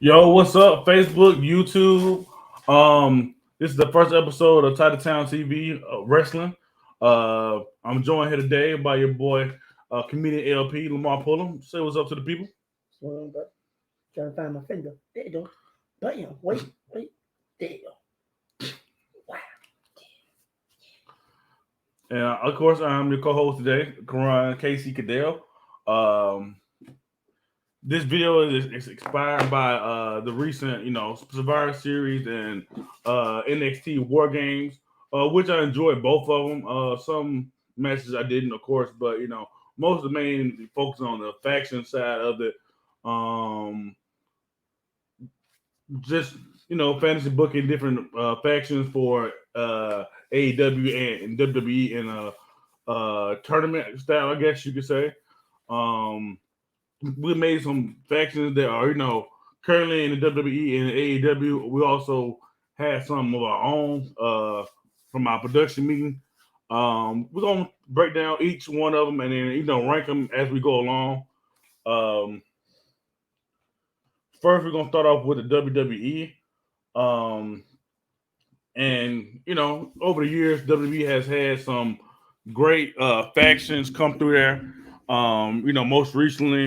Yo, what's up? Facebook, YouTube. This is the first episode of Titletown TV Wrestling. I'm joined here today by your boy, comedian LP Lamar Pullum. Say what's up to the people. Well, but trying to find my finger. There you go. Bam. Wait. There you go. Wow. And of course, I'm your co-host today, Karan Casey Cadell. Um, this video is inspired by the recent, Survivor Series and NXT War Games, which I enjoyed both of them. Some matches I didn't, of course, but most of the main focus on the faction side of it. Um, just fantasy booking different factions for AEW and WWE in a tournament style, I guess you could say. We made some factions that are, currently in the WWE and AEW. We also had some of our own from our production meeting. We're gonna break down each one of them and then rank them as we go along. Um, First, we're gonna start off with the WWE. Um, and over the years, WWE has had some great factions come through there. Most recently,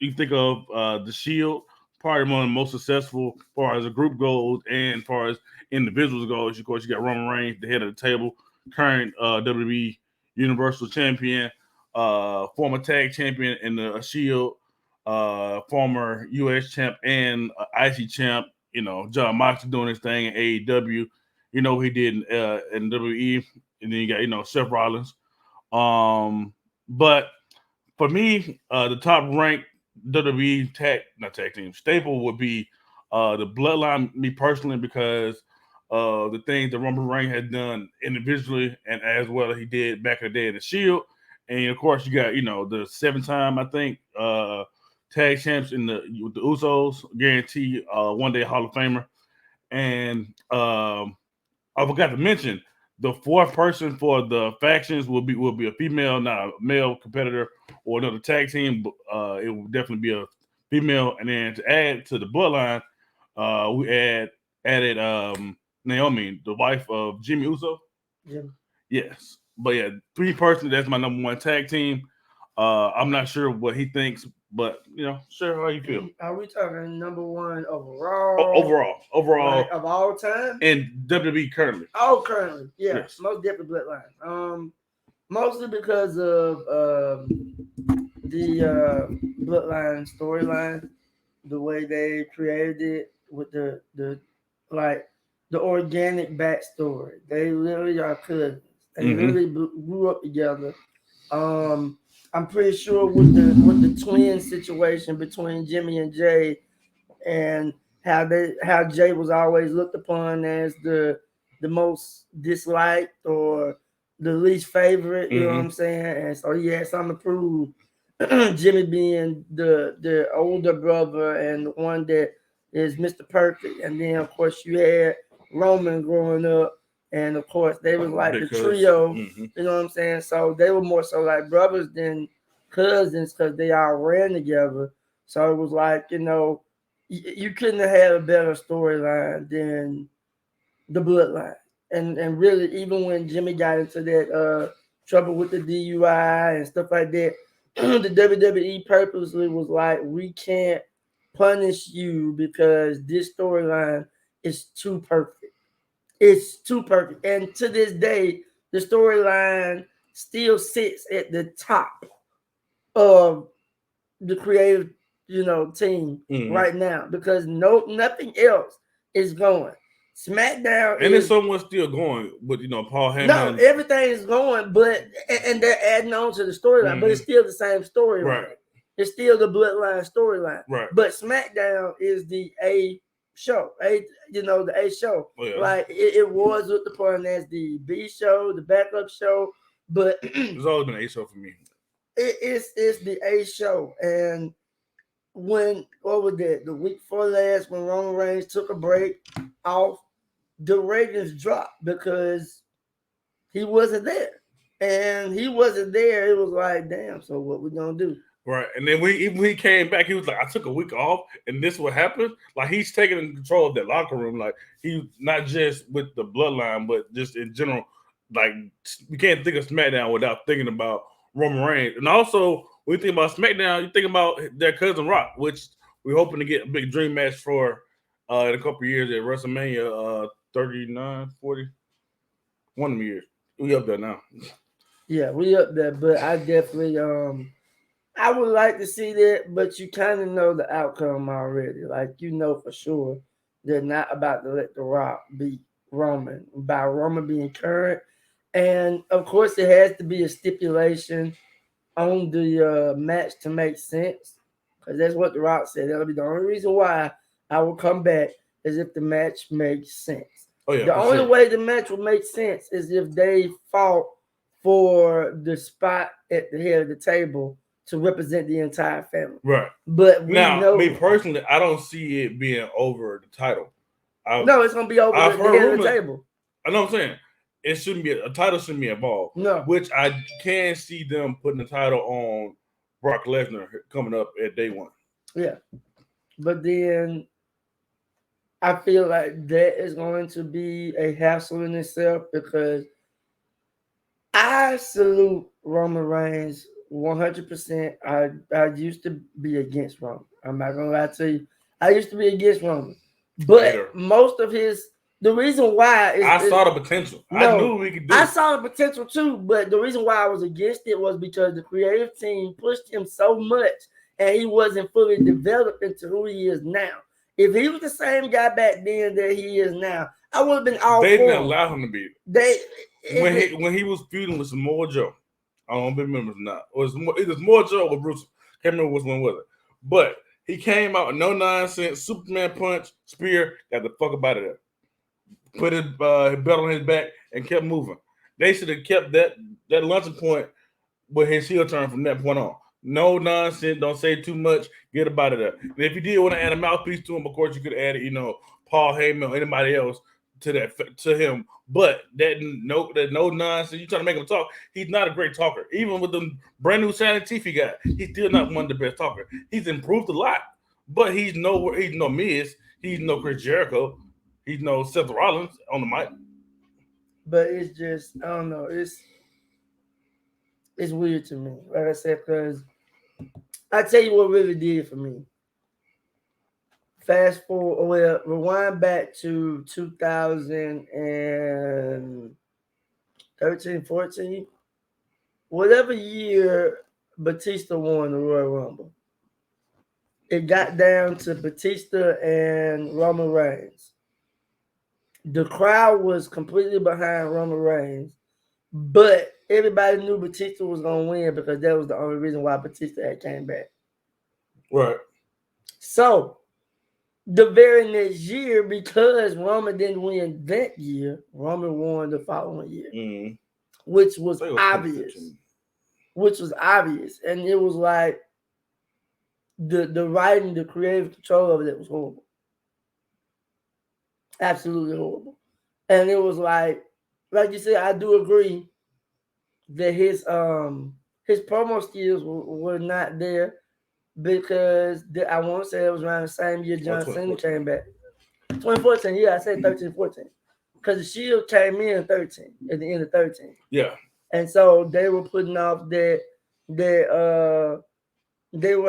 you think of the Shield, probably one of the most successful as far as a group goes and as far as individuals goes. Of course, you got Roman Reigns, the head of the table, current WWE Universal Champion, former tag champion in the Shield, former US champ and IC champ. John Moxley doing his thing in AEW. He did in WWE, and then you got Seth Rollins. But for me, the top ranked WWE not tag team staple would be the Bloodline. Me personally, because the things that Roman Reigns had done individually, and as well as he did back in the day in the Shield, and of course you got the 7-time I think tag champs with the Usos, guarantee one day Hall of Famer, and I forgot to mention the fourth person for the factions will be a female, not a male competitor or another tag team. It will definitely be a female. And then to add to the bloodline, we added Naomi, the wife of Jimmy Uso. Jim. Yes, but yeah, 3 persons. That's my number one tag team. I'm not sure what he thinks, but sure, how you feel? Are we talking number one overall? Overall, like, of all time? And WWE currently. Oh, currently, yeah, yes. Most definitely Bloodline. Mostly because of the Bloodline storyline, the way they created it with the organic backstory. They literally are cousins. They literally grew up together. I'm pretty sure with the twin situation between Jimmy and Jay, and how Jay was always looked upon as the most disliked or the least favorite. You know what I'm saying? And so he had something to prove. Jimmy being the older brother and the one that is Mr. Perfect, and then of course you had Roman growing up. And of course, they was like the trio, you know what I'm saying? So they were more so like brothers than cousins because they all ran together. So it was like, you couldn't have had a better storyline than the Bloodline. And really, even when Jimmy got into that trouble with the DUI and stuff like that, the WWE purposely was like, we can't punish you because this storyline is too perfect. It's too perfect. And to this day, the storyline still sits at the top of the creative, team right now because nothing else is going. SmackDown and it's somewhat still going with Paul Heyman. No, everything is going, but and they're adding on to the storyline, but it's still the same storyline. Right. It's still the Bloodline storyline. Right. But SmackDown is the A show, the A show. Oh, yeah. Like it was looked upon as the B show, the backup show, but it's always been an A show for me. It's the A show, and what was that? The week before last, when Roman Reigns took a break off, the ratings dropped because he wasn't there, and he wasn't there. It was like, damn. So what we gonna do? Right. And then even when he came back, he was like, I took a week off and this what happened. Like he's taking control of that locker room. Like he's not just with the bloodline, but just in general. Like you can't think of SmackDown without thinking about Roman Reigns. And also when you think about SmackDown, you think about their cousin Rock, which we're hoping to get a big dream match for in a couple of years at WrestleMania 39, 40. One of them years. We up there now. Yeah, we up there, but I definitely I would like to see that, but you kind of know the outcome already. Like you know for sure they're not about to let The Rock beat Roman by Roman being current, and of course it has to be a stipulation on the match to make sense, because that's what The Rock said. That'll be the only reason why I will come back is if the match makes sense. Oh yeah, the only way the match will make sense is if they fought for the spot at the head of the table to represent the entire family. Right. But me personally, I don't see it being over the title. No, it's gonna be over the head of the table. I know what I'm saying. It shouldn't be a title shouldn't be involved. No. Which I can see them putting the title on Brock Lesnar coming up at day one. Yeah. But then I feel like that is going to be a hassle in itself, because I salute Roman Reigns 100%. I used to be against Roman. I'm not gonna lie to you. I used to be against Roman, but most of the reason why is I saw the potential. I knew we could do it. I saw the potential too, but the reason why I was against it was because the creative team pushed him so much, and he wasn't fully developed into who he is now. If he was the same guy back then that he is now, I would have been all for him. They didn't allow him to be. When he was feuding with Samoa Joe, I don't remember now. It was Samoa Joe or Bruce. Can't remember which one was it. But he came out no nonsense, Superman punch, spear, got the fuck up out of there. Put his belt on his back and kept moving. They should have kept that launching point with his heel turn from that point on. No nonsense. Don't say too much. Get up out of there. And if you did want to add a mouthpiece to him, of course you could add it. Paul Heyman or anybody else to him. But that no nonsense. You trying to make him talk? He's not a great talker. Even with the brand new shiny teeth he got, he's still not one of the best talkers. He's improved a lot, but he's no Miz. He's no Chris Jericho. He's no Seth Rollins on the mic. But it's just, I don't know. It's weird to me. Like I said, because I tell you what really did it for me. Fast forward, rewind back to 2013, 14, whatever year Batista won the Royal Rumble. It got down to Batista and Roman Reigns. The crowd was completely behind Roman Reigns, but everybody knew Batista was going to win because that was the only reason why Batista had came back. Right. So, the very next year, because Roman didn't win that year, Roman won the following year, which was obvious. And it was like the writing, the creative control of it was horrible. Absolutely horrible. And it was like you said, I do agree that his promo skills were not there, because I want to say it was around the same year John Cena came back. 2014, yeah, I said 13, 14. Because the Shield came in 13, at the end of 13. Yeah. And so they were putting off that they were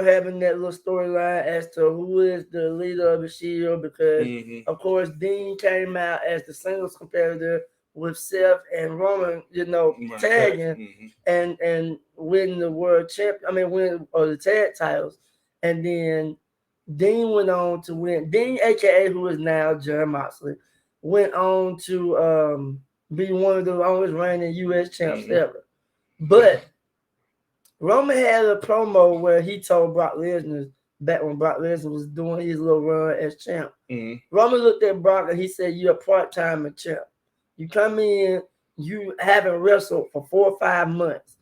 having that little storyline as to who is the leader of the Shield, because of course Dean came out as the singles competitor with Seth and Roman, tagging and winning the world win the tag titles. And then Dean went on to win. Dean, aka who is now John Moxley, went on to be one of the longest reigning US champs ever. But Roman had a promo where he told Brock Lesnar, back when Brock Lesnar was doing his little run as champ. Roman looked at Brock and he said, "You're a part-time champ. You come in, you haven't wrestled for 4 or 5 months.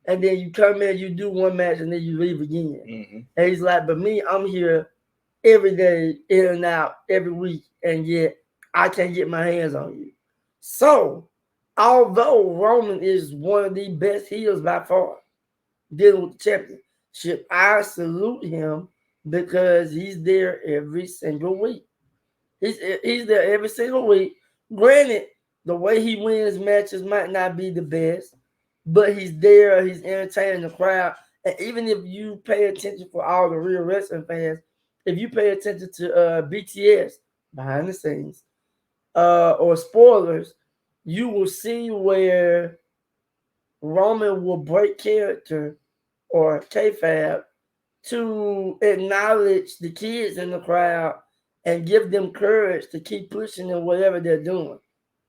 And then you come in, you do one match, and then you leave again." And he's like, "But me, I'm here every day, in and out, every week, and yet I can't get my hands on you." So, although Roman is one of the best heels by far, dealing with the champion, I salute him because he's there every single week. He's there every single week. Granted, the way he wins matches might not be the best, but he's there. He's entertaining the crowd. And even if you pay attention for all the real wrestling fans, if you pay attention to BTS behind the scenes or spoilers, you will see where Roman will break character or kayfabe to acknowledge the kids in the crowd and give them courage to keep pushing in whatever they're doing.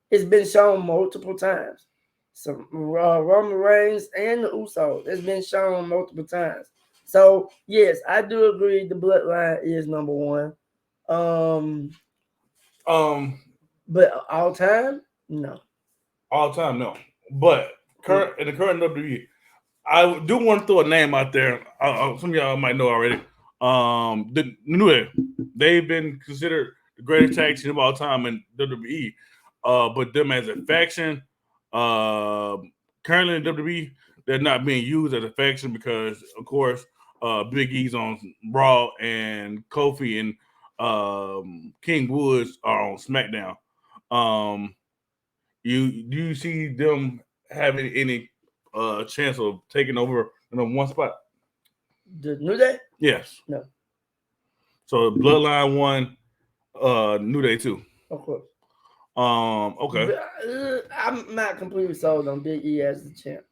It's been shown multiple times. So Roman Reigns and the Usos, it's been shown multiple times. So yes, I do agree. The Bloodline is number one. Um, but all time, no. All time, no. But in the current WWE, I do want to throw a name out there. Some of y'all might know already. The New Day, they've been considered the greatest tag team of all time in WWE. But them as a faction, currently in WWE, they're not being used as a faction because, of course, Big E's on Raw and Kofi and King Woods are on SmackDown. Do you see them having any chance of taking over in one spot? The New Day? Yes. No. So Bloodline 1, New Day 2. Of course. Okay. I'm not completely sold on Big E as the champ.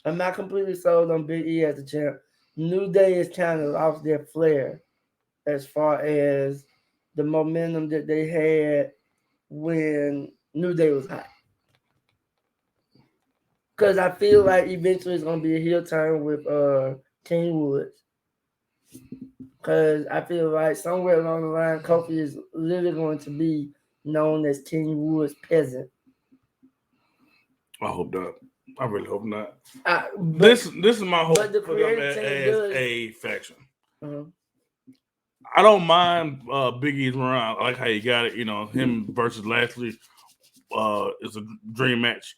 I'm not completely sold on Big E as the champ. New Day is kind of off their flair as far as the momentum that they had when New Day was hot. Because I feel like eventually it's going to be a heel turn with King Woods. Because I feel like somewhere along the line, Kofi is literally going to be known as King Woods Peasant. I hope not. I really hope not. This is my hope for them as a faction. Uh-huh. I don't mind Big E's around. I like how you got it. You know, him versus Lashley is a dream match.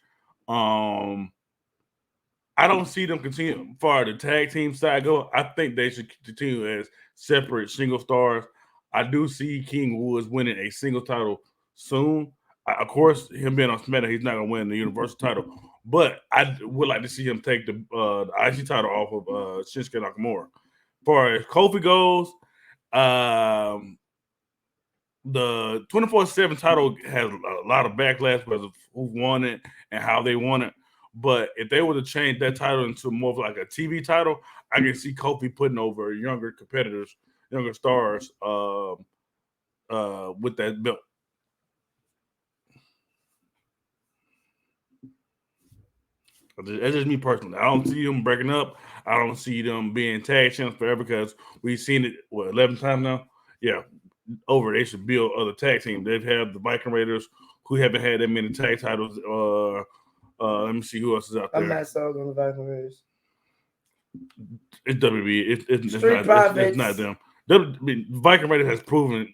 I don't see them continue far the tag team side go. I think they should continue as separate single stars. I do see King Woods winning a single title soon. Of course, him being on SmackDown, he's not going to win the Universal title. But I would like to see him take the IC title off of Shinsuke Nakamura. As far as Kofi goes, the 24/7 title has a lot of backlash because of who won it and how they won it. But if they were to change that title into more of like a TV title, I can see Kofi putting over younger competitors, younger stars with that belt. That's just me personally. I don't see them breaking up. I don't see them being tag champs forever because we've seen it, 11 times now? Yeah, over. They should build other tag teams. They've had the Viking Raiders who haven't had that many tag titles. Let me see who else is out there. I'm not sold on the Viking Raiders. It's WWE. It's not them. Viking Raiders has proven.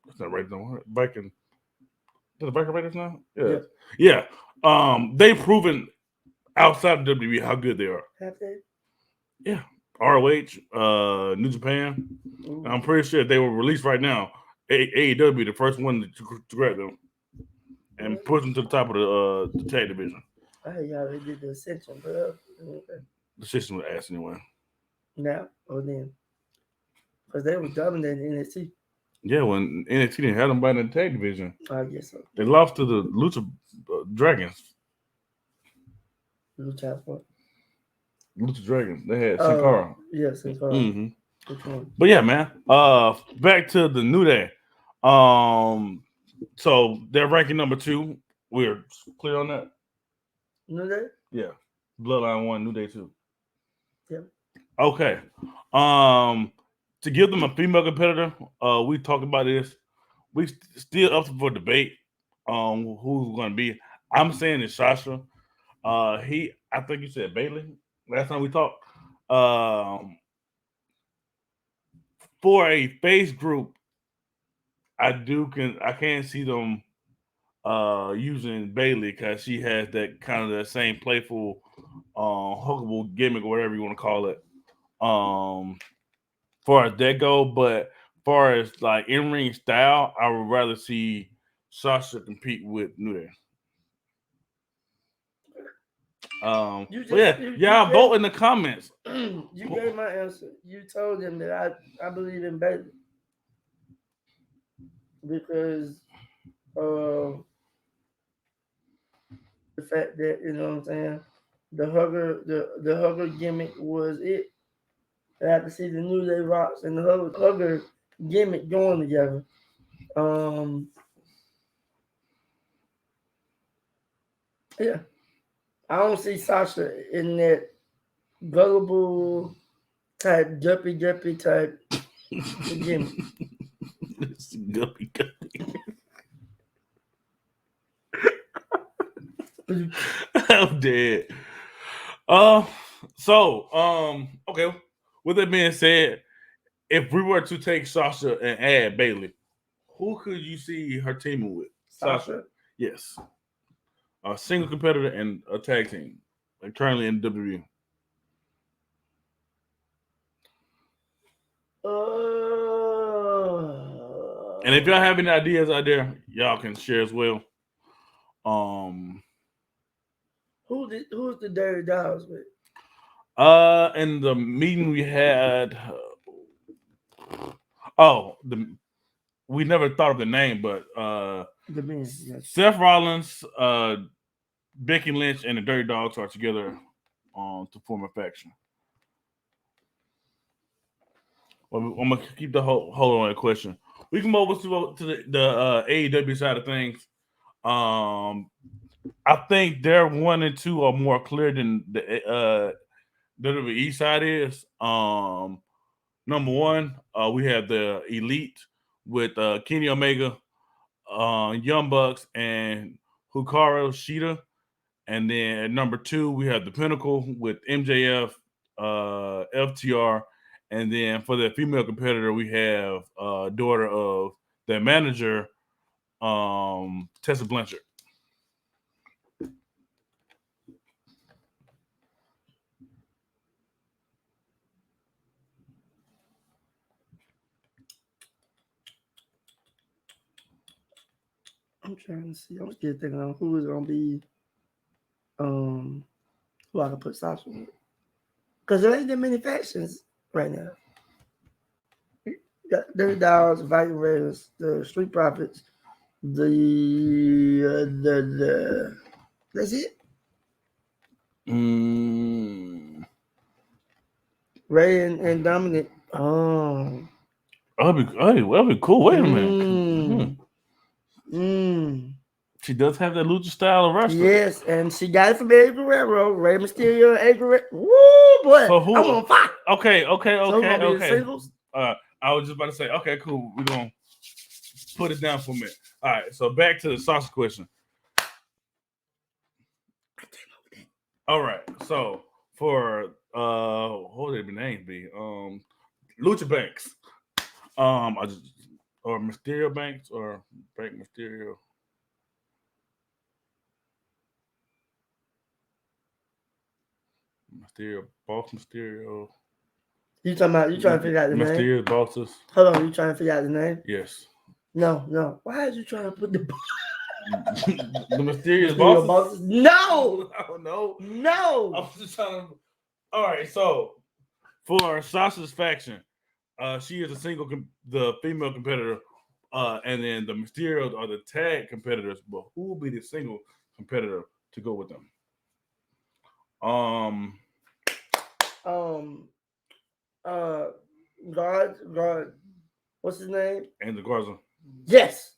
That's not right. No, Viking. The Viking Raiders now. Yeah. They've proven outside of WWE how good they are. Have they? Yeah. ROH, New Japan. Ooh. I'm pretty sure if they were released right now, AEW be the first one to grab them and push them to the top of the tag division. I heard y'all did the Ascension, bro. The Ascension was ass anyway. Now or then, because they were dominating NXT. Yeah, when NXT didn't have them by the tag division. I guess so. They lost to the Lucha Dragons. Lucha Dragons. They had Sin Cara. Yeah, Sin Cara. Mm-hmm. But yeah, man. Back to the New Day. So they're ranking number 2. We're clear on that. New Day? Yeah. Bloodline 1, New Day 2. Yeah. Okay. To give them a female competitor, we talked about this. We still up for debate on who's going to be. I'm saying it's Sasha. I think you said Bailey last time we talked. For a face group, I can't see them using Bailey because she has that kind of that same playful, huggable gimmick or whatever you want to call it. Far as that go, but far as like in ring style, I would rather see Sasha compete with New Day. But yeah, y'all vote in the comments. You gave my answer. You told them that I believe in Bailey because the fact that you know what I'm saying, the hugger gimmick was it. I have to see the New Day Rocks and the hugger gimmick going together. Yeah, I don't see Sasha in that gullible type, jumpy type gimmick. It's guppy. I'm dead. Okay. With that being said, if we were to take Sasha and add Bailey, who could you see her teaming with? Sasha? Yes. A single competitor and a tag team. Like currently in WWE. And if y'all have any ideas out there, y'all can share as well. Who's the Dirty Dogs with? In the meeting we had, we never thought of the name, but the men, yes. Seth Rollins, Becky Lynch, and the Dirty Dogs are together to form a faction. Well, I'm gonna keep the hold on that question. We can move over to the AEW side of things. I think their 1 and 2 are more clear than the WWE side is. Number one, we have the Elite with Kenny Omega, Young Bucks, and Hikaru Shida. And then at number 2, we have the Pinnacle with MJF, FTR. And then for the female competitor, we have daughter of their manager, Tessa Blanchard. I'm trying to see. I'm still thinking on who is gonna be who I can put Sasha with. Because there ain't that many factions right now. Got Dirty Dogs, Viking Raiders, the Street Profits, the that's it. Ray and Dominic. That'd be cool. Wait a minute. She does have that lucha style of wrestling. Yes, and she got it from Eddie Guerrero, Rey Mysterio, and Eddie Guerrero. Woo, boy! So I'm on fire. Okay. Singles? I was just about to say, okay, cool. We're gonna put it down for a minute. All right, so back to the Sasha question. All right, so for what would their names be? Lucha Banks. Or Mysterio Banks or Bank Mysterio. Boss Mysterio. You trying to figure out the name? Mysterio bosses. Hold on, you trying to figure out the name? Yes. No. Why are you trying to put the the mysterious bosses? No. No. I was just trying to. All right, so for Sasha's faction, she is the female competitor, and then the Mysterios are the tag competitors. But who will be the single competitor to go with them? Guard. What's his name? And the Garza. Yes.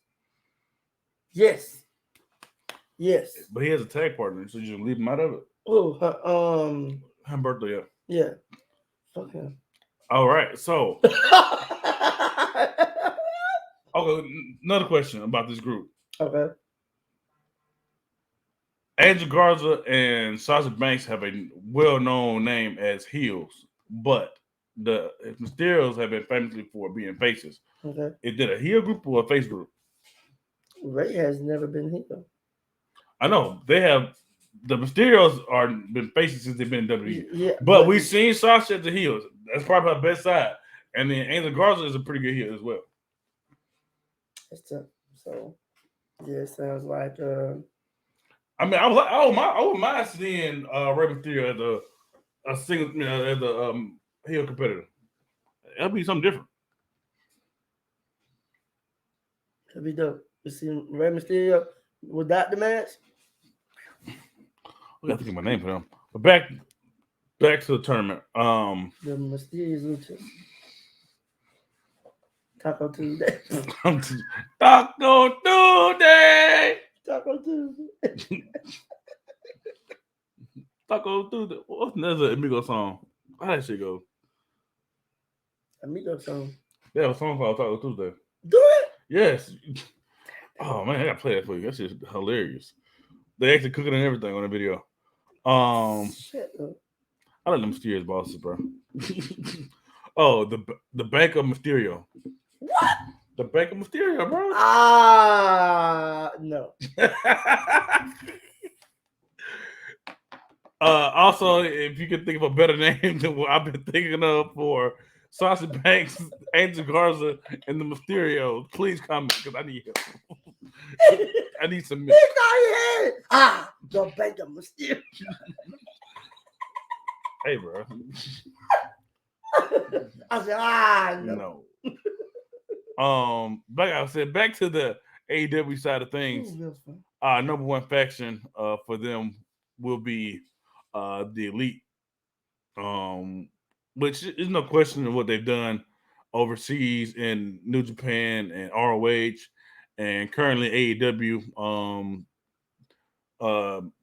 But he has a tag partner, so you just leave him out of it. Oh, Humberto, yeah. Fuck him. All right, so. Okay, another question about this group. Okay. Angel Garza and Sasha Banks have a well-known name as heels, but the Mysterios have been famously for being faces. Okay. Is it a heel group or a face group? Ray has never been here. I know they have the Mysterios are been faces since they've been in WWE, Yeah, but we've seen Sasha at the heels. That's probably her best side, and then Angel Garza is a pretty good heel as well. It's tough. So yeah, it sounds like. I mean, I was like, I wouldn't mind seeing Rey Mysterio as a single, as a heel competitor. That'd be something different. That'd be dope. You see Rey Mysterio without the match. I gotta think of my name for them. But back to the tournament. The Mysterious Luchas. Taco Tuesday. Taco Tuesday. Taco Tuesday. Taco Tuesday. What's another Amigo song? How that shit go? Amigo song. They have a song called Taco Tuesday. Do it. Yes. Oh man, I gotta play that for you. That shit's hilarious. They actually cooking and everything on the video. Shut up. I like them mysterious bosses, bro. Oh, the Bank of Mysterio. What? The Bank of Mysterio, bro. No. Also, if you could think of a better name than what I've been thinking of for Sasha Banks, Angel Garza, and the Mysterio, please comment because I need help. I need some. He's not here. The Bank of Mysterio. Hey, bro. I said, no. Like I said, back to the AEW side of things. Number one faction for them will be the Elite, which is no question of what they've done overseas in New Japan and ROH, and currently AEW.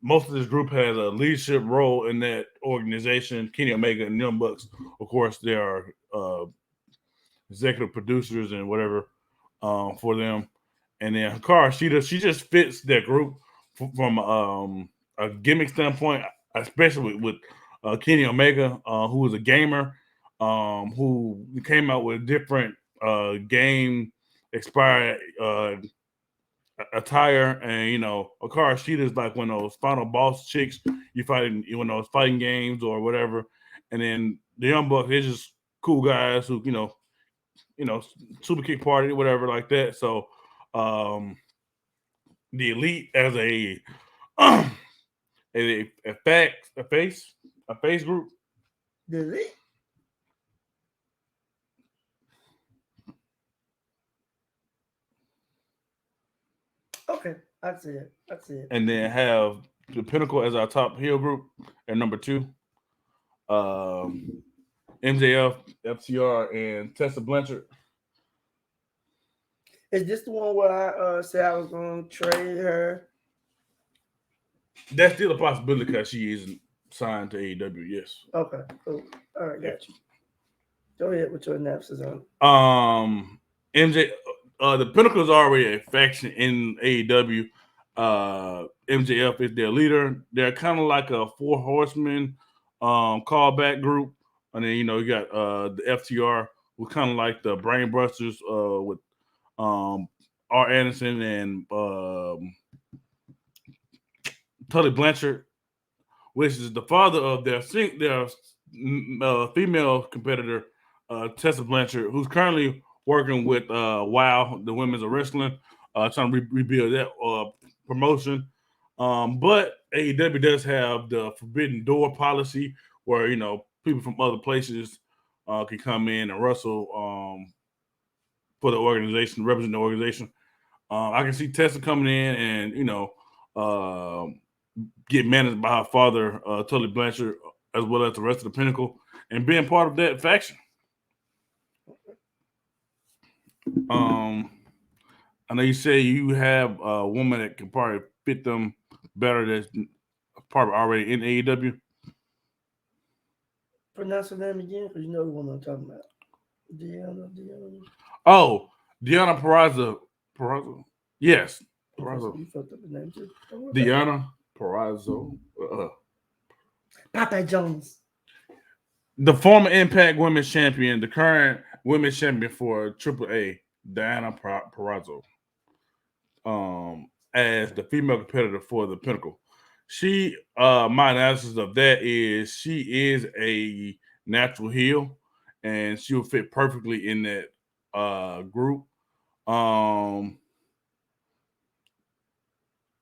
Most of this group has a leadership role in that organization. Kenny Omega and Young Bucks, of course, they are executive producers and whatever for them. And then Hikaru Shida, she just fits that group from a gimmick standpoint, especially with Kenny Omega, who is a gamer, who came out with different game expired attire, and Hikaru Shida is like one of those final boss chicks you fight in one of those fighting games or whatever. And then the Young Bucks, they're just cool guys who super kick party, whatever like that. So the Elite as a face group. The Elite. Okay, I see it. And then have the Pinnacle as our top heel group at number 2. MJF, FTR, and Tessa Blanchard. Is this the one where I said I was going to trade her? That's still a possibility because she isn't signed to AEW. Yes. Okay. Cool. All right. Got you. Go ahead with your analysis on. The Pinnacle is already a faction in AEW. MJF is their leader. They're kind of like a 4 horsemen callback group, and then you got the FTR, who kind of like the Brain Busters with R. Anderson and Tully Blanchard, which is the father of their female competitor, Tessa Blanchard, who's currently working with WOW, the Women's of Wrestling, trying to rebuild that promotion. But AEW does have the Forbidden Door policy where, people from other places can come in and wrestle for the organization, represent the organization. I can see Tessa coming in and, get managed by her father, Tully Blanchard, as well as the rest of the Pinnacle, and being part of that faction. I know you say you have a woman that can probably fit them better that's probably already in AEW. Pronounce her name again, because you know the one I'm talking about. Deanna. Oh, Deanna Purrazzo. Yes. Purrazzo. You fucked up the name too. Deanna Purrazzo. Papa Jones. The former Impact Women's Champion, the current Women's Champion for AAA, Deanna Purrazzo. as the female competitor for the Pinnacle. She, my analysis of that is she is a natural heel, and she will fit perfectly in that group. Um,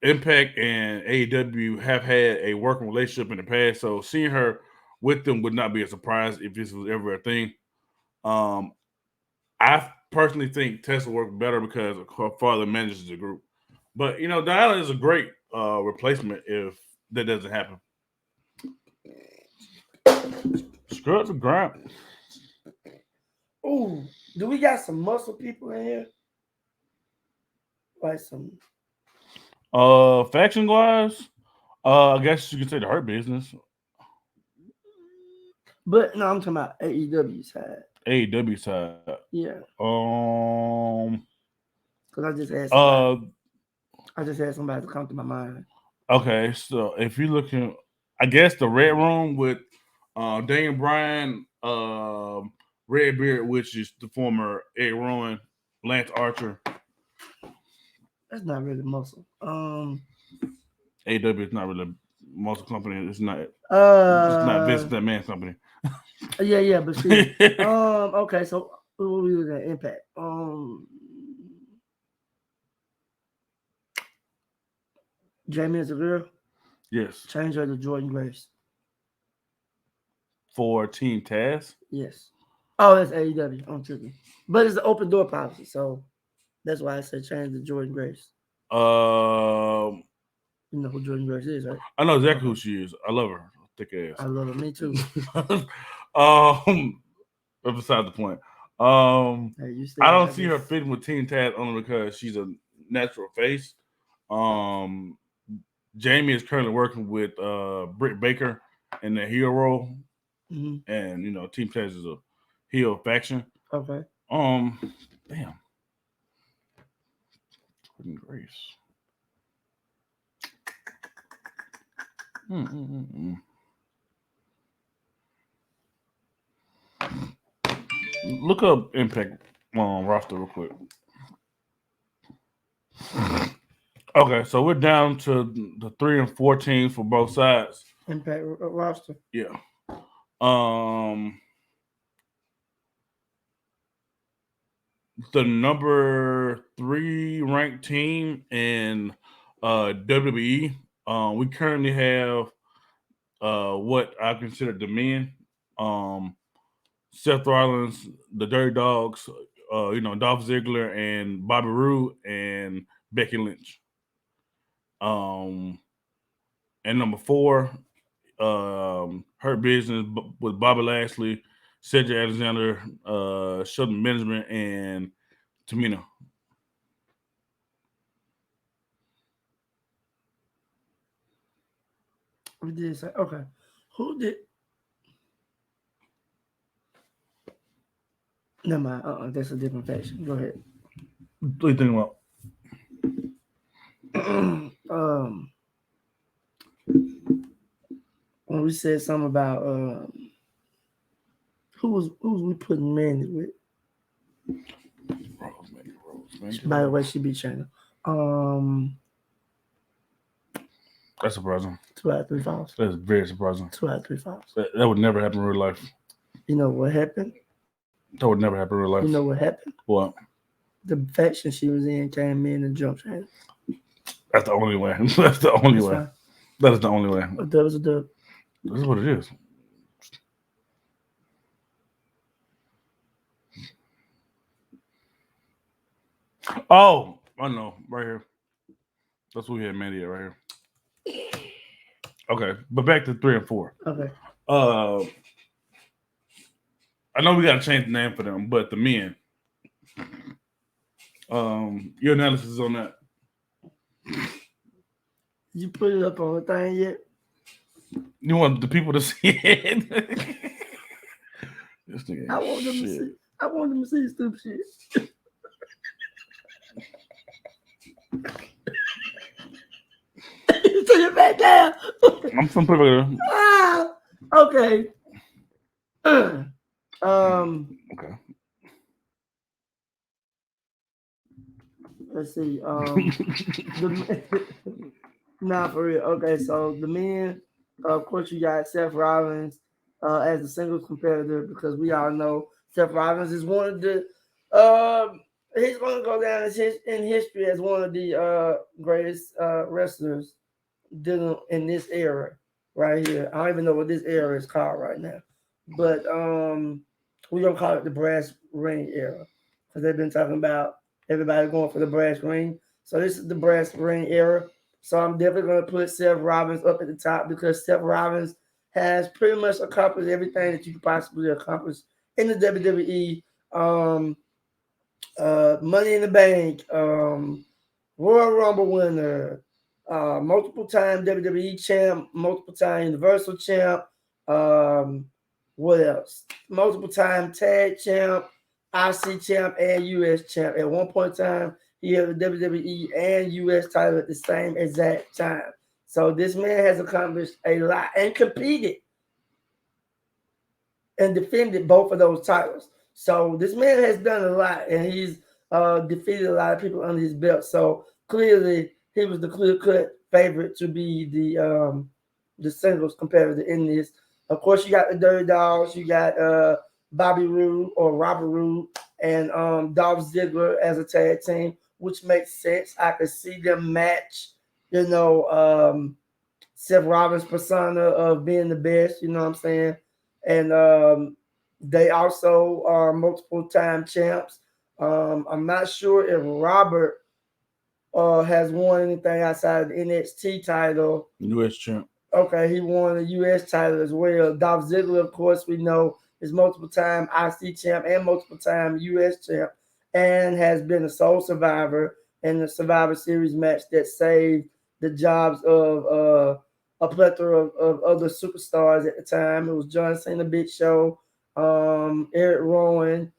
Impact and AEW have had a working relationship in the past, so seeing her with them would not be a surprise if this was ever a thing. Um, I personally think Tessa worked better because her father manages the group. But Diana is a great replacement if that doesn't happen. Scrubs and grind. Oh, do we got some muscle people in here? Like some. Faction wise, I guess you could say the Hurt Business. But no, I'm talking about AEW side. AEW side. Yeah. Because I just had somebody to come to my mind. Okay, so if you're looking, I guess the Red Room with Daniel Bryan, Redbeard, which is the former Ed Rowan, Lance Archer. That's not really muscle. AW is not really a muscle company. It's not. It's not Vince that man company. Yeah, but see, okay, so what we looking at? Impact. Jamie is a girl. Yes. Change her to Jordan Grace. For Team Taz? Yes. Oh, that's AEW. I'm tripping. But it's an open door policy, so that's why I said change to Jordan Grace. You know who Jordan Grace is, right? I know exactly who she is. I love her. Thick ass. I love her. Me too. But beside the point. I don't see her fitting with Team Taz only because she's a natural face. Jamie is currently working with Britt Baker in the heel role. Mm-hmm. And Team Taz is a heel faction. Okay. Damn. Jordan Grace. Look up Impact roster real quick. Okay, so we're down to the 3 and 4 teams for both sides. Impact roster. Yeah. The number 3 ranked team in WWE. We currently have what I consider the men. Seth Rollins, the Dirty Dogs, Dolph Ziggler and Bobby Roode and Becky Lynch. And number 4, Hurt Business with Bobby Lashley, Cedric Alexander, Shelton Benjamin, and Tamina. We did say okay. Who did? Never mind. That's a different faction. Go ahead. What do you think about? When we said something about who was we putting Mandy with? Rose. By the way, she beat China. That's surprising. 2 out of 3 falls. That's very surprising. 2 out of 3 falls. That would never happen in real life. You know what happened? That would never happen in real life. You know what happened? What? The faction she was in came in and jumped China. That's the only way. That's the only way. Fine. That is the only way. A dub is a dub. This is what it is. Oh, I know. Right here. That's what we had Mandy at right here. Okay, but back to 3 and 4. Okay. I know we got to change the name for them, but the men. Your analysis on that? You put it up on the thing yet? You want the people to see it? This nigga I want them to see. I want them to see stupid shit. Take it back down. I'm from put it back down. Okay. Okay. Let's see. Nah, for real. Okay, so the men, of course, you got Seth Rollins as the singles competitor because we all know Seth Rollins is one of the. He's going to go down in history as one of the greatest wrestlers dealing in this era right here. I don't even know what this era is called right now, but we're gonna call it the brass ring era because they've been talking about everybody going for the brass ring. So this is the brass ring era. So I'm definitely gonna put Seth Rollins up at the top because Seth Rollins has pretty much accomplished everything that you could possibly accomplish in the WWE. Money in the Bank, Royal Rumble winner, multiple time WWE champ, multiple time Universal champ. What else? Multiple time tag champ, IC champ, and US champ. At one point in time, he had the WWE and US title at the same exact time. So this man has accomplished a lot and competed and defended both of those titles. So this man has done a lot, and he's defeated a lot of people under his belt. So clearly, he was the clear-cut favorite to be the singles competitor in this. Of course, you got the Dirty Dogs, you got Bobby Roode or Robert Roode, and Dolph Ziggler as a tag team, which makes sense. I could see them match, Seth Rollins' persona of being the best. You know what I'm saying? And they also are multiple time champs. I'm not sure if Robert has won anything outside of the NXT title. US champ. Okay, he won the US title as well. Dolph Ziggler, of course, we know is multiple time IC champ and multiple time US champ, and has been a sole survivor in the Survivor Series match that saved the jobs of a plethora of other superstars at the time. It was John Cena, Big Show, Eric Rowan,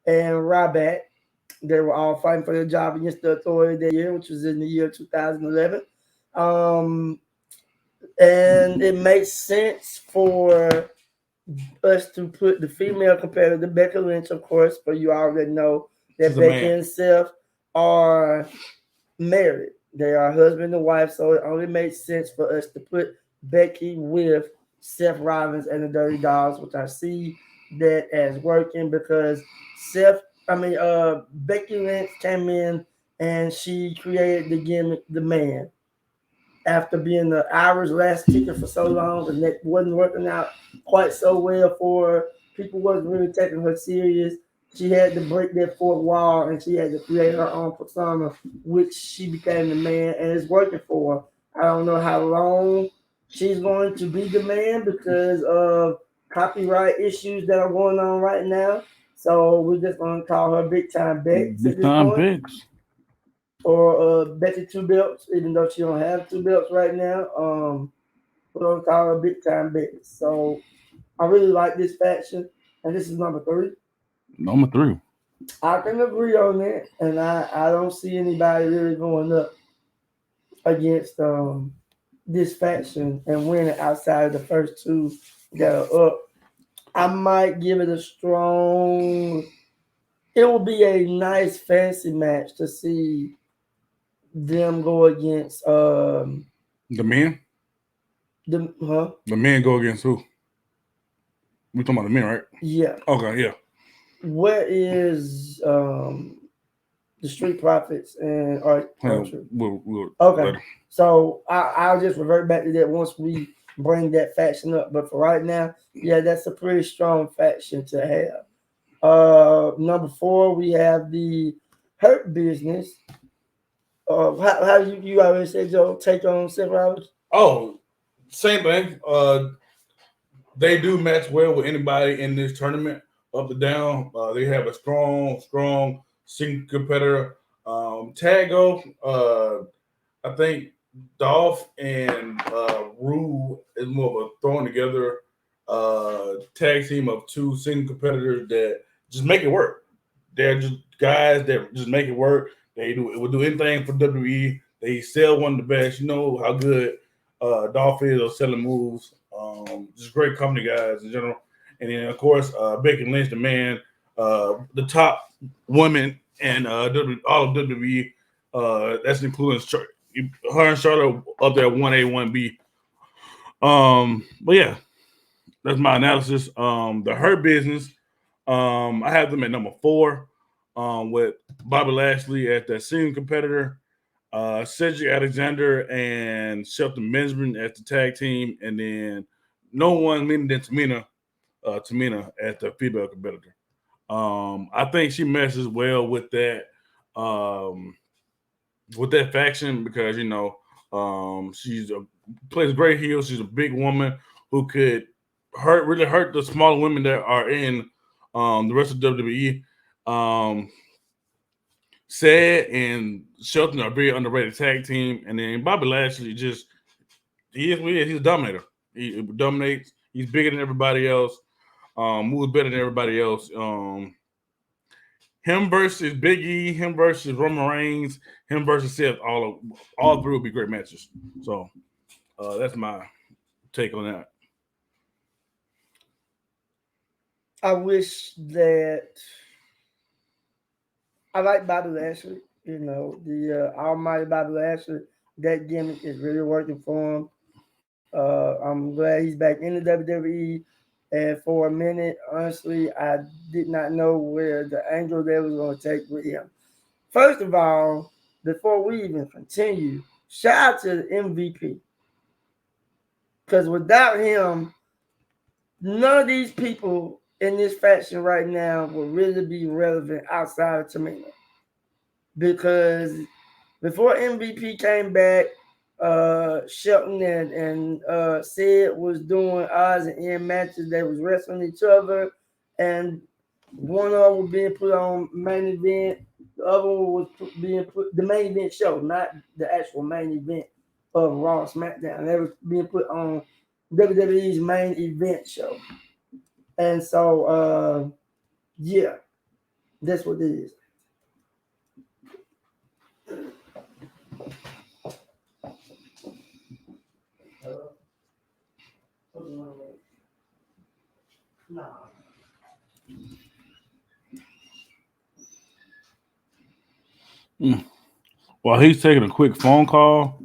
and Ryback. They were all fighting for their job against the Authority that year, which was in the year 2011. And it makes sense for us to put the female competitor, Becky Lynch, of course, but you already know that Becky and Seth are married. They are husband and wife, so it only makes sense for us to put Becky with Seth Rollins and the Dirty Dogs, which I see that as working because Becky Lynch came in and she created the gimmick, the man. After being the Irish last kicker for so long, and that wasn't working out quite so well for her. People wasn't really taking her serious. She had to break that fourth wall, and she had to create her own persona, which she became the man, and it's working for her. I don't know how long she's going to be the man because of copyright issues that are going on right now. So we're just going to call her Big Time Bex. Big Time Bex. Or Becky Two Belts, even though she don't have two belts right now. We're going to call her Big Time Bex. So I really like this faction, and this is number 3. Number 3. I can agree on that, and I don't see anybody really going up against this faction and winning outside of the first 2 that are up. I might give it a strong. It will be a nice fancy match to see them go against the men. The men go against who? We talking about the men, right? Yeah. Okay, yeah. Where is the Street Profits and Archer? Okay. Later. So I'll just revert back to that once we bring that faction up. But for right now, yeah, that's a pretty strong faction to have. Number 4, we have the Hurt Business. How you already said your take on Seth Rollins? Oh, same thing. They do match well with anybody in this tournament, up and down. They have a strong single competitor. Tago, I think Dolph and Roode is more of a thrown together tag team of 2 single competitors that just make it work. They're just guys that just make it work. They will do anything for WWE. They sell one of the best. You know how good Dolph is of selling moves. Just great company guys in general. And then, of course, Becky Lynch, the man, the top woman in all of WWE. That's including her and Charlotte up there 1A, 1B. But yeah, that's my analysis. The Hurt Business, I have them at number 4, with Bobby Lashley as the singing competitor, Cedric Alexander and Shelton Benjamin as the tag team, and then no one meaning than Tamina as the female competitor. I think she meshes well um, with that faction because she's plays a great heel. She's a big woman who could really hurt the smaller women that are in the rest of WWE. Um, Sad and Shelton are a very underrated tag team, and then Bobby Lashley he is weird. He's a dominator. He dominates. He's bigger than everybody else. Moves better than everybody else. Him versus Big E, him versus Roman Reigns, him versus Seth, all three would be great matches. So that's my take on that. I wish that I like Bobby Lashley. You know, the Almighty Bobby Lashley. That gimmick is really working for him. I'm glad he's back in the WWE. And for a minute, honestly, I did not know where the angle that was going to take with him. First of all, before we even continue, shout out to the MVP. Because without him, none of these people in this faction right now will really be relevant outside of Tamina. Because before MVP came back, Shelton and Sid was doing odds and end matches. They was wrestling each other, and one of them was being put on main event. The other one was being put the main event show, not the actual main event of Raw SmackDown. They was being put on WWE's main event show, and so yeah, that's what it is. Nah. Mm. While he's taking a quick phone call,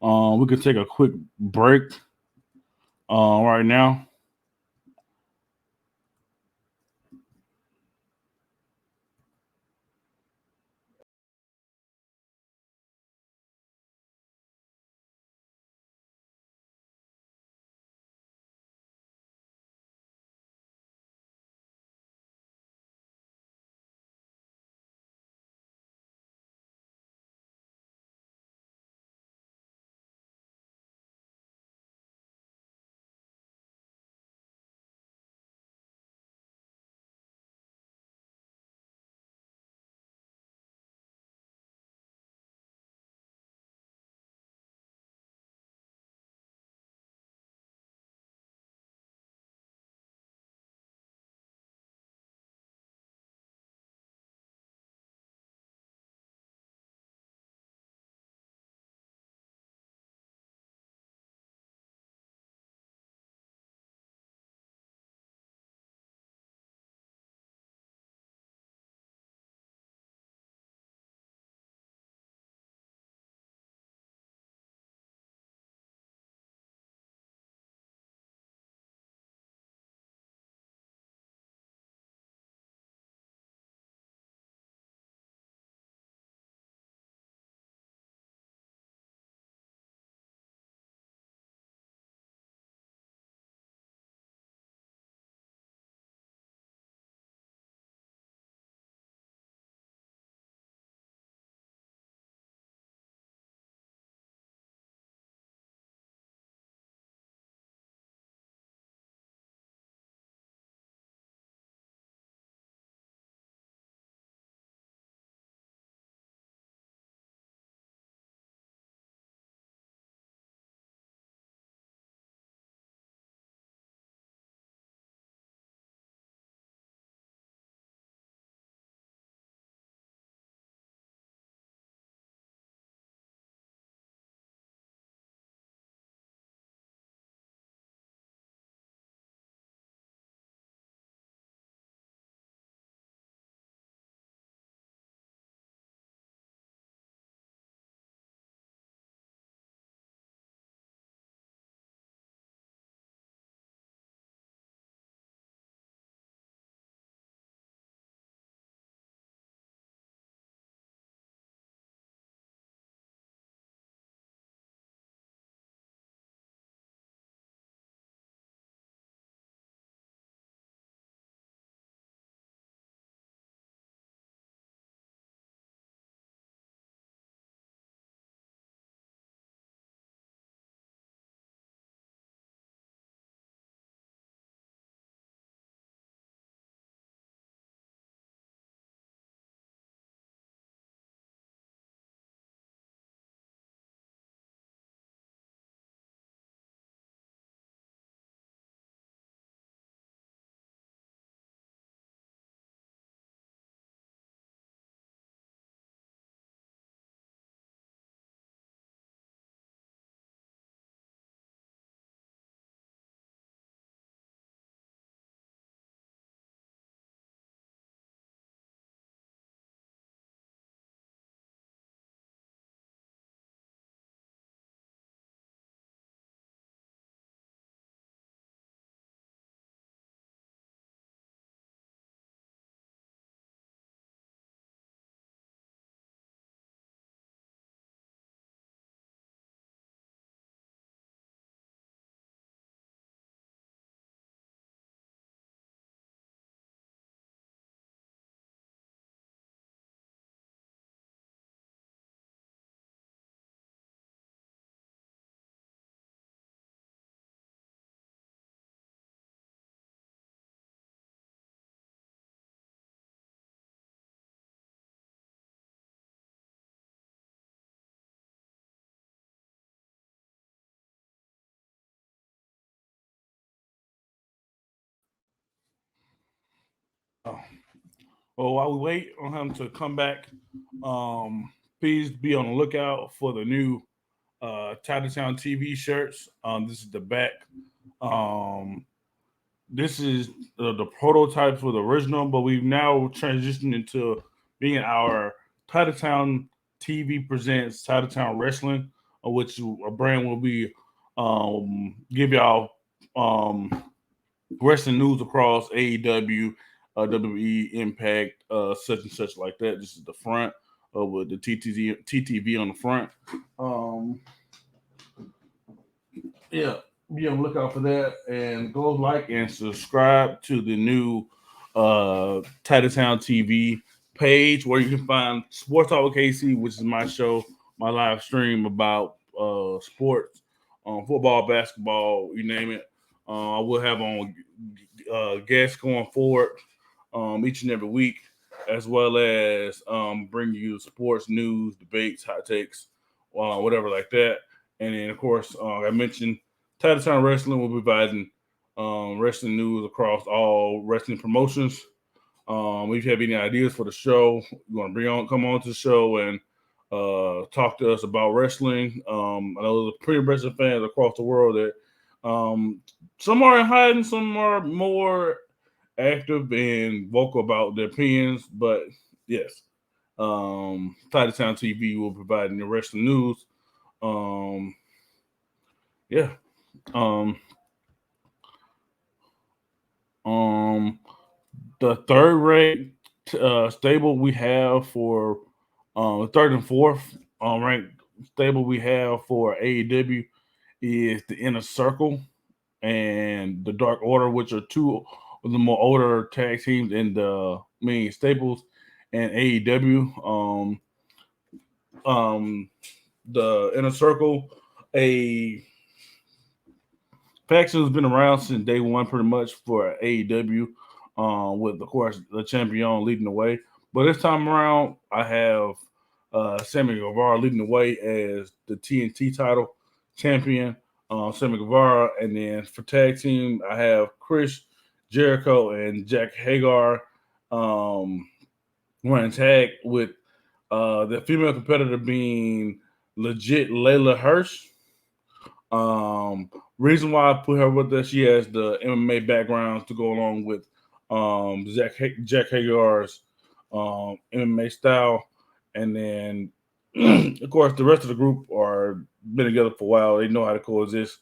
we could take a quick break right now. Well, while we wait on him to come back, please be on the lookout for the new Titletown TV shirts. This is the back. Um, this is the prototype for the original, but we've now transitioned into being our Titletown TV presents Titletown Wrestling, which a brand will be give y'all wrestling news across AEW, WWE, Impact, such and such like that. This is the front with the TTV on the front. Um, yeah, be on the lookout for that, and go like and subscribe to the new Titletown TV page where you can find Sports Talk with KC, which is my show, my live stream about sports, football, basketball, you name it. I will have on guests going forward each and every week, as well as bring you sports news, debates, hot takes, whatever like that. And then, of course, I mentioned Titletown Wrestling will be providing wrestling news across all wrestling promotions. If you have any ideas for the show, you want to come on to the show and talk to us about wrestling. I know there's pretty wrestling fans across the world that some are in hiding, some are more active and vocal about their opinions. But yes, Titletown TV will provide the wrestling news. Um, yeah. Um, um, the third rate stable we have for third and fourth ranked stable we have for AEW is the Inner Circle and the Dark Order, which are two of the more older tag teams in the main staples and AEW. Um, the Inner Circle, a faction has been around since day one, pretty much for AEW, with of course the champion leading the way. But this time around, I have Sammy Guevara leading the way as the TNT title champion. Sammy Guevara, and then for tag team, I have Chris Jericho and Jack Hagar running tag with the female competitor being legit Layla Hirsch. Reason why I put her with us, she has the MMA backgrounds to go along with Jack Hagar's MMA style, and then of course the rest of the group are been together for a while. They know how to coexist.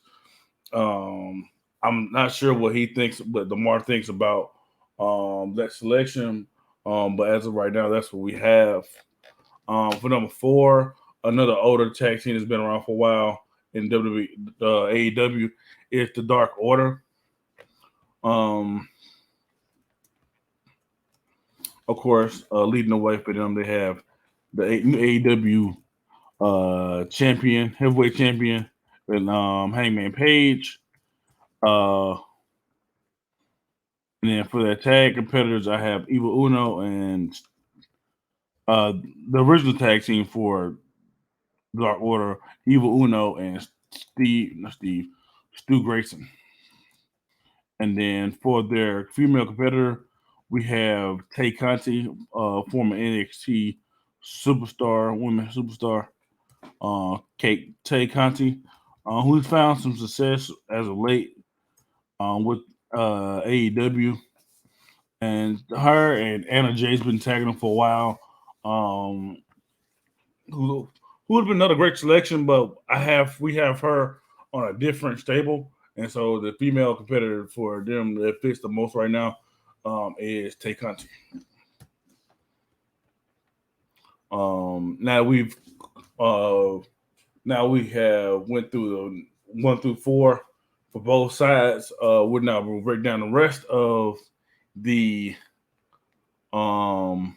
I'm not sure what he thinks, what Demar thinks about that selection. But as of right now, that's what we have. For number four, another older tag team that's been around for a while in WWE, AEW is the Dark Order. Um, of course, leading the way for them, they have the AEW champion, heavyweight champion, and Hangman Page. Uh, and then for their tag competitors, I have Evil Uno and uh, the original tag team for Dark Order, Evil Uno and Stu Grayson. And then for their female competitor, we have Tay Conti, former NXT superstar, women superstar, Kate Tay Conti, who's found some success as of late with AEW. And her and Anna Jay's been tagging them for a while. Um, who would have been another great selection, but we have her on a different stable, and so the female competitor for them that fits the most right now is Tay Conti. Now uh, we have went through the 1 through 4 for both sides. We're now we'll break down the rest of the um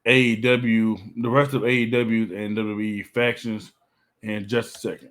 AEW, the rest of AEW and WWE factions in just a second.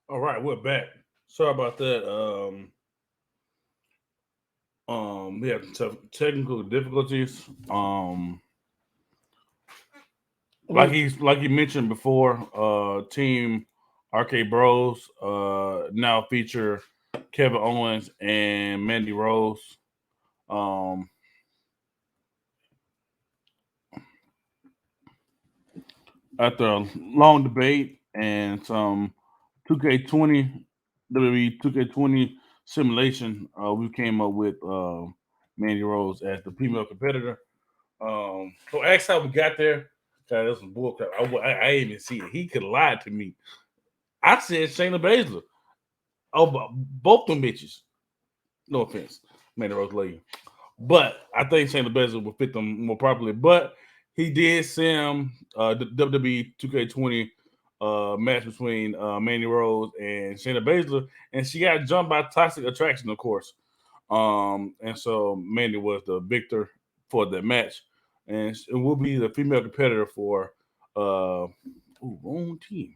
All right, we're back. Sorry about that. We had some technical difficulties. Like you mentioned before, Team Arcade Bros now feature Kevin Owens and Mandy Rose. Um, After a long debate and some 2K20 WWE 2K20 simulation, we came up with Mandy Rose as the female competitor. So ask how we got there. God, that's some bullcrap. I didn't even see it. He could lie to me. I said Shayna Baszler. Oh, both them bitches. No offense, Mandy Rose lady. But I think Shayna Baszler would fit them more properly. But he did send the WWE 2K20 match between Mandy Rose and Shayna Baszler, and she got jumped by Toxic Attraction, of course. And so Mandy was the victor for that match, and it will be the female competitor for wrong team.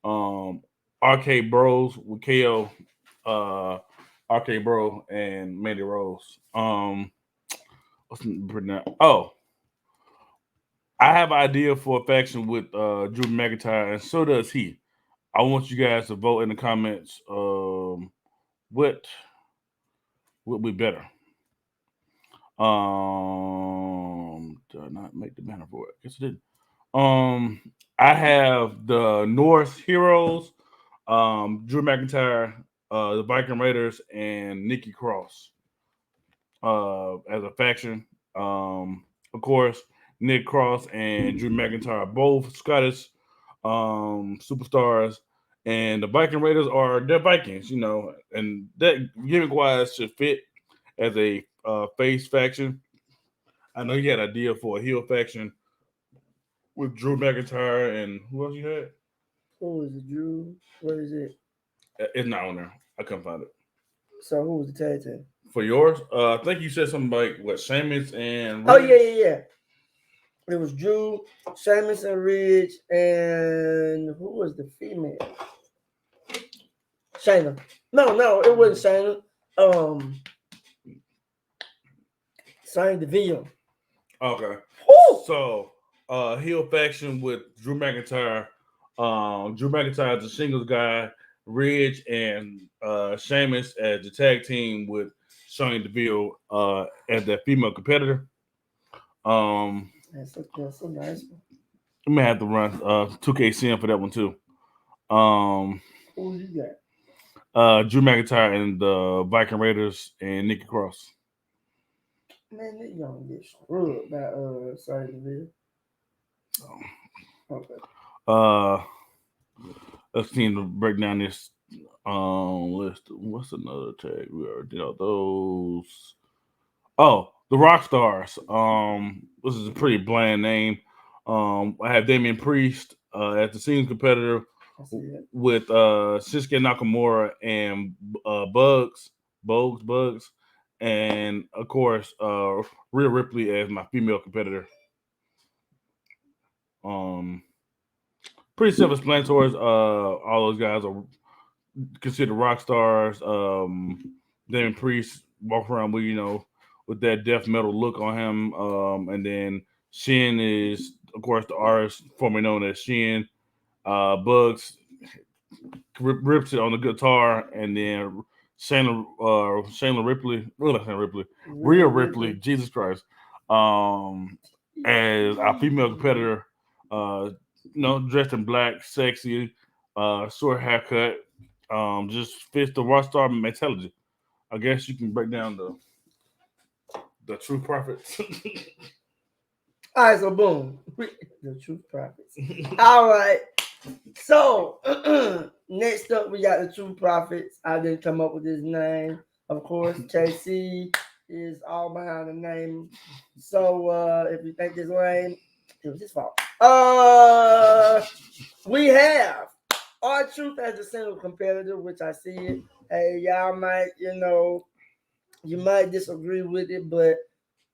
Um, Arcade Bros with KO, uh, Arcade Bro and Mandy Rose. What's oh, I have an idea for a faction with Drew McIntyre, and so does he. I want you guys to vote in the comments. What would be better? Did I not make the banner for it? Guess I didn't. I have the North Heroes, Drew McIntyre, the Viking Raiders, and Nikki Cross as a faction. Of course, Nick Cross and Drew McIntyre are both Scottish superstars, and the Viking Raiders are they're Vikings, and that gimmick wise should fit as a face faction. I know you had an idea for a heel faction with Drew McIntyre and who else you had? Who is it, Drew? What is it? It's not on there. I couldn't find it. So who was the tag team? For yours, I think you said something like what Sheamus and Oh Ridge? yeah. It was Drew, Sheamus and Ridge, and who was the female? Shayna. No, it wasn't Shayna. Shayna Deville. Okay. Woo! So, heel faction with Drew McIntyre. Drew McIntyre is the singles guy. Ridge and Sheamus as the tag team with Sonya Deville as that female competitor. Um, That's a nice one. I may have to run 2K Sim for that one too. Um, Who you got? Drew McIntyre and the Viking Raiders and Nikki Cross. Man, they gonna get screwed by Shayna Deville. Okay. Uh, let's see to break down this list. What's another tag? We already did all those. Oh, the Rock Stars. This is a pretty bland name. I have Damian Priest as the singles competitor with Shinsuke Nakamura and Bugs, and of course Rhea Ripley as my female competitor. Um, Pretty self-explanatory. All those guys are considered rock stars. Damon Priest walk around with with that death metal look on him. And then Shin is of course the artist formerly known as Shin. Bugs rips it on the guitar, and then Shayna Ripley, not Shayna Ripley, Rhea Ripley, Jesus Christ, as our female competitor, dressed in black, sexy, short haircut, just fits the rock star mentality. I guess you can break down the true prophets. All right, so boom. The Truth Prophets. All right. So next up, we got the True Prophets. I didn't come up with his name. Of course, KC is all behind the name. So if you think it's lame, it was his fault. We have R-Truth as a single competitor, which I see it. Hey, y'all might, you might disagree with it, but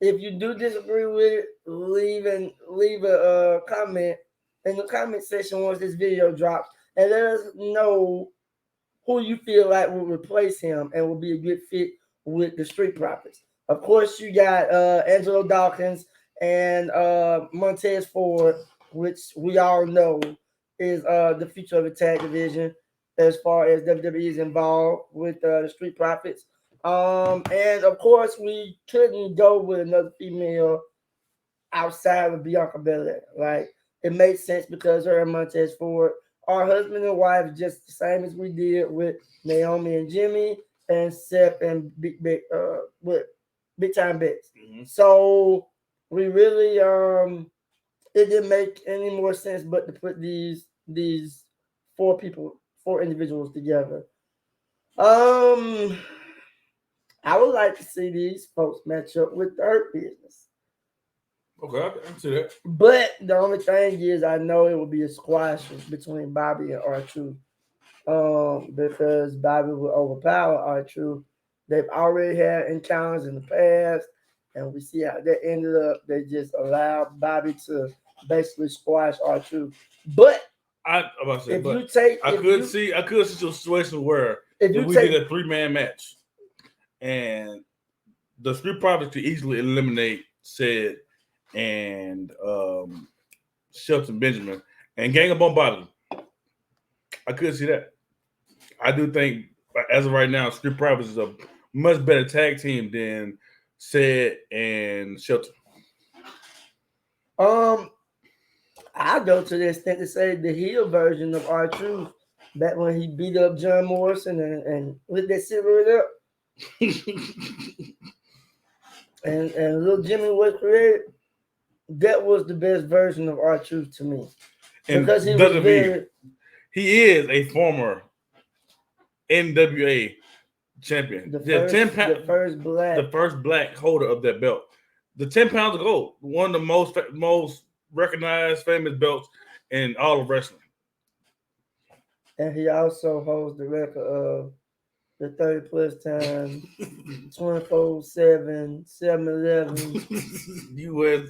if you do disagree with it, leave a comment in the comment section once this video drops, and let us know who you feel like will replace him and will be a good fit with the Street Profits. Of course, you got Angelo Dawkins and Montez Ford, which we all know is the future of the tag division as far as WWE is involved with the Street Profits. And of course, we couldn't go with another female outside of Bianca Belair. Like it made sense because her and Montez Ford are husband and wife, just the same as we did with Naomi and Jimmy and Seth and with Big Time Bets. Mm-hmm. So we really it didn't make any more sense but to put these four individuals together. I would like to see these folks match up with the Hurt Business. Okay, I can see that. But the only thing is, I know it will be a squash between Bobby and R-Truth. Because Bobby will overpower R-Truth. They've already had encounters in the past, and we see how that ended up. They just allowed Bobby to basically squash R-Truth. But I could see a situation where if we did a 3-man match, and the Street Profits could easily eliminate Sid and Shelton Benjamin and gang up on Bobby. I could see that. I do think, as of right now, Street Profits is a much better tag team than Sid and Shelton. I go to the extent to say the heel version of R-Truth, back when he beat up John Morrison and lit that cigarette up. and little Jimmy was created. That was the best version of R-Truth to me. And because he is a former NWA champion. The first black holder of that belt. The 10 pounds of gold. One of the most recognized, famous belts in all of wrestling. And he also holds the record of the 30 plus times, 24/7, 7-Eleven, U.S.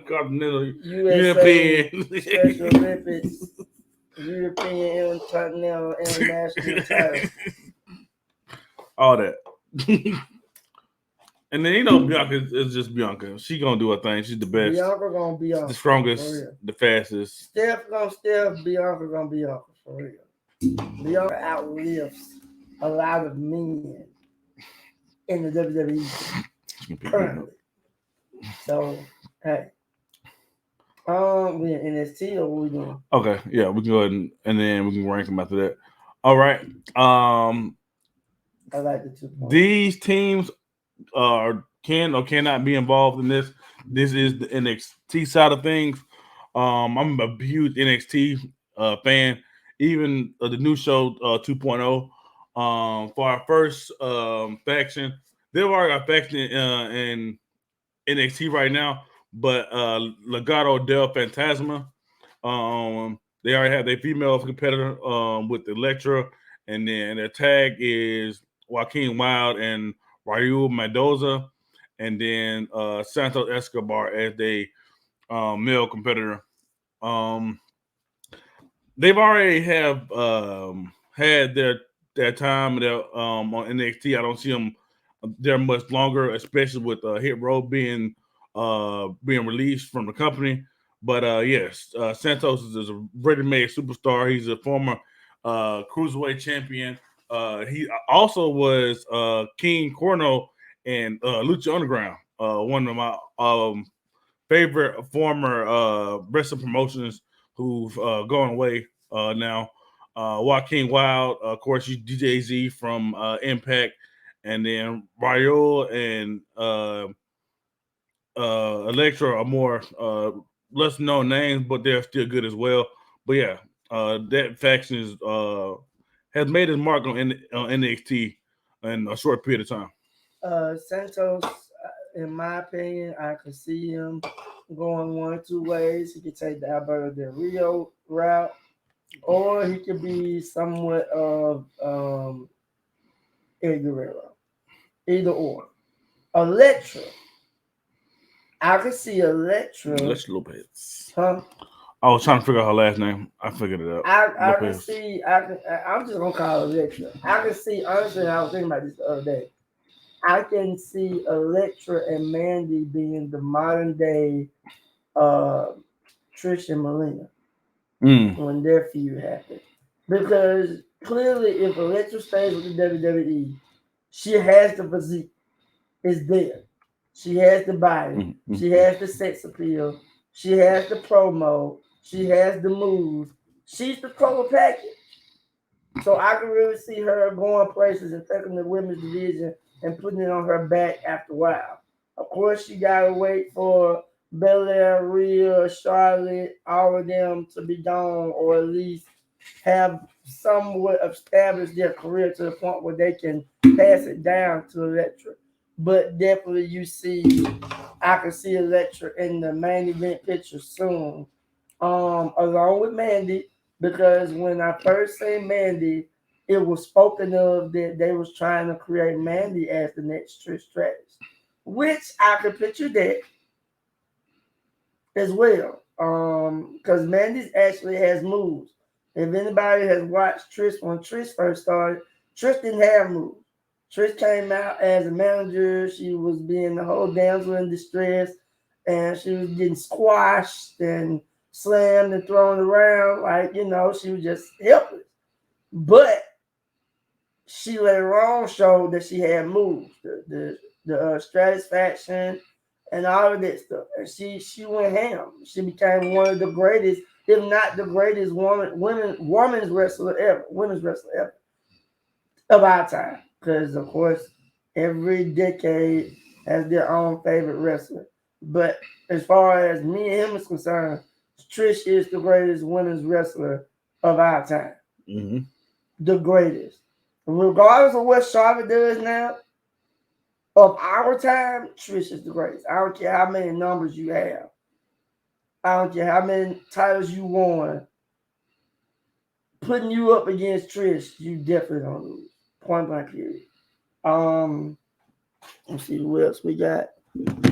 Continental, European, Special Olympics, European, Intercontinental, International title. All that. And then, Bianca is just Bianca. She gonna do her thing. She's the best. Bianca gonna be the strongest, the fastest. Steph gonna Steph, Bianca gonna be Bianca, for real. Bianca outlives a lot of men in the WWE currently. So, hey. We in NXT or what we doing? Okay, yeah, we can go ahead and then we can rank them after that. All right. I like the 2 points. These teams can or cannot be involved in this. This is the NXT side of things. I'm a huge NXT fan. Even the new show 2.0. For our first faction, they've already got a faction in NXT right now, but Legado del Fantasma. They already have their female competitor with Elektra, and then their tag is Joaquin Wilde and Raul Mendoza, and then Santos Escobar as their male competitor. They've already have had their time on NXT. I don't see them there much longer, especially with Hit Row being released from the company. But yes, Santos is a ready-made superstar. He's a former cruiserweight champion. He also was King Corno and Lucha Underground, one of my favorite former wrestling promotions who've gone away now. Joaquin Wilde, of course, DJZ from Impact, and then Raul and Elektra are more less known names, but they're still good as well. But yeah, that faction has made his mark on NXT in a short period of time. Santos, in my opinion, I could see him going one or two ways. He could take the Alberto Del Rio route, or he could be somewhat of Eddie Guerrero. Either or. Elektra. I could see Elektra. Let's Lopez. Huh? I was trying to figure out her last name. I figured it out. I can see. I'm just gonna call her Electra. I can see. Honestly, I was thinking about this the other day. I can see Electra and Mandy being the modern day Trish and Melina when their feud happened. Because clearly, if Electra stays with the WWE, she has the physique. It's there. She has the body. She has the sex appeal. She has the promo. She has the moves. She's the total package. So I can really see her going places and taking the women's division and putting it on her back after a while. Of course, she gotta wait for Belair, Rhea, Charlotte, all of them to be gone, or at least have somewhat established their career to the point where they can pass it down to Electra. But definitely, I can see Electra in the main event picture soon, along with Mandy. Because when I first seen Mandy, it was spoken of that they was trying to create Mandy as the next Trish Stratus, which I could picture that as well. Because Mandy actually has moves. If anybody has watched Trish when Trish first started, Trish didn't have moves. Trish came out as a manager. She was being the whole damsel in distress, and she was getting squashed and slammed and thrown around like, she was just helpless. But she later on showed that she had moves, the Stratus faction and all of that stuff. And she went ham. She became one of the greatest, if not the greatest women's wrestler ever of our time. Because of course, every decade has their own favorite wrestler. But as far as me and him is concerned, Trish is the greatest women's wrestler of our time. Mm-hmm. The greatest. Regardless of what Charlotte does now, of our time, Trish is the greatest. I don't care how many numbers you have. I don't care how many titles you won. Putting you up against Trish, you definitely don't lose. Point blank period. Let's see what else we got. Look